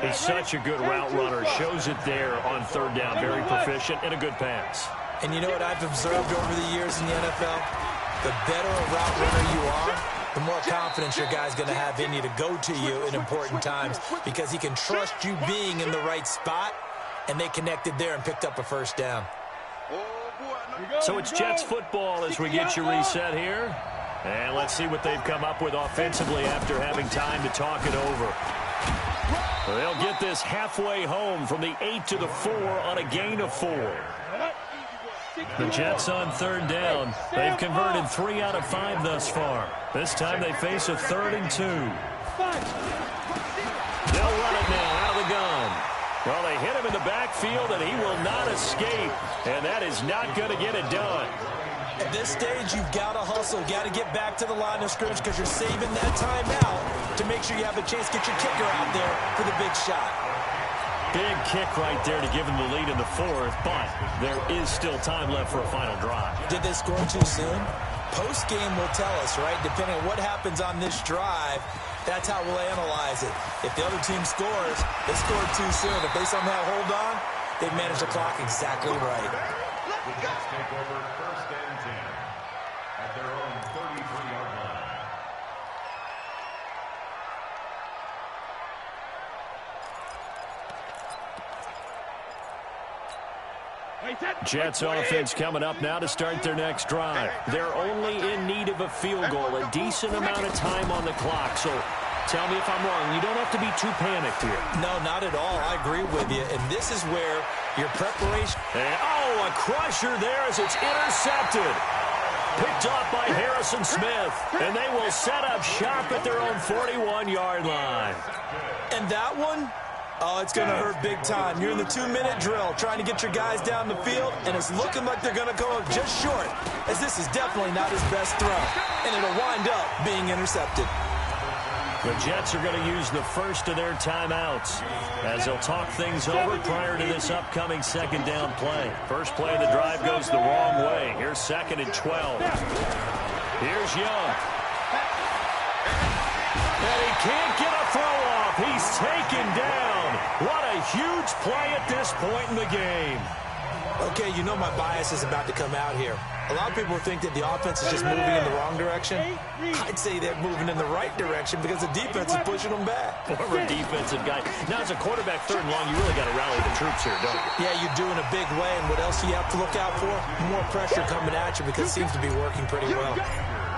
He's such a good route runner. Shows it there on 3rd down. Very proficient and a good pass. And you know what I've observed over the years in the NFL? The better a route runner you are, the more confidence your guy's going to have in you to go to you in important times because he can trust you being in the right spot, and they connected there and picked up a 1st down. So it's Jets football as we get you reset here. And let's see what they've come up with offensively after having time to talk it over. They'll get this halfway home from the 8 to the 4 on a gain of 4. The Jets on 3rd down. They've converted 3 out of 5 thus far. This time they face a 3rd and 2. They'll run it now out of the gun. Well, they hit him in the backfield, and he will not escape. And that is not going to get it done. At this stage, you've got to hustle, got to get back to the line of scrimmage because you're saving that timeout to make sure you have a chance to get your kicker out there for the big shot. Big kick right there to give them the lead in the fourth, but there is still time left for a final drive. Did they score too soon? Post-game will tell us, right? Depending on what happens on this drive, that's how we'll analyze it. If the other team scores, they scored too soon. If they somehow hold on, they've managed the clock exactly right. The Jets take over 1st and 10 at their own 33-yard line. Jets offense coming up now to start their next drive. They're only in need of a field goal, a decent amount of time on the clock. So tell me if I'm wrong. You don't have to be too panicked here. No, not at all. I agree with you. And this is where your preparation... And, a crusher there as it's intercepted. Picked off by Harrison Smith. And they will set up shop at their own 41-yard line. And that one... Oh, it's going to hurt big time. You're in the 2-minute drill trying to get your guys down the field, and it's looking like they're going to go up just short, as this is definitely not his best throw, and it'll wind up being intercepted. The Jets are going to use the first of their timeouts as they'll talk things over prior to this upcoming second down play. First play of the drive goes the wrong way. Here's 2nd and 12. Here's Young. And he can't get a throw off. He's taken down. What a huge play at this point in the game. Okay, you know my bias is about to come out here. A lot of people think that the offense is just moving in the wrong direction. I'd say they're moving in the right direction because the defense is pushing them back. Former defensive guy. Now, as a quarterback, 3rd and long, you really got to rally the troops here, don't you? Yeah, you do in a big way. And what else do you have to look out for? More pressure coming at you because it seems to be working pretty well.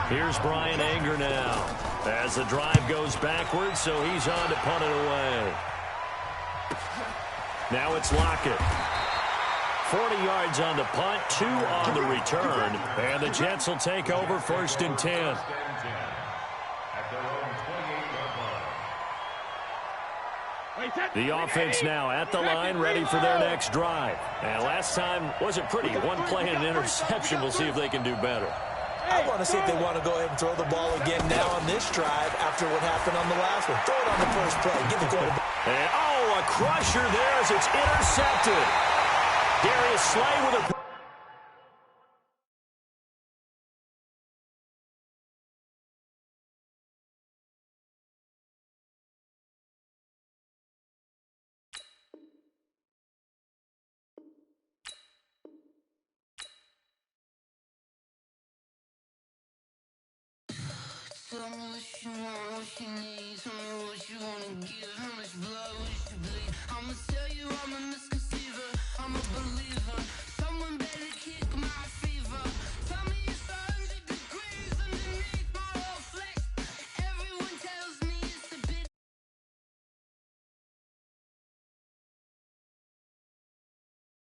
Here's Brian Anger now as the drive goes backwards, so he's on to punt it away. Now it's Lockett. 40 yards on the punt, 2 on the return, and the Jets will take over 1st and 10. The offense now at the line, ready for their next drive. And last time wasn't pretty. One play and an interception. We'll see if they can do better. I want to see if they want to go ahead and throw the ball again now on this drive after what happened on the last one. Throw it on the first play. Give the quarterback. And, a crusher there as it's intercepted. Darius Slay with a... Tell me what you want, what you need. Tell me what you wanna give. How much blood would you bleed? I'ma tell you I'm a misconceiver. I'm a believer. Someone better kick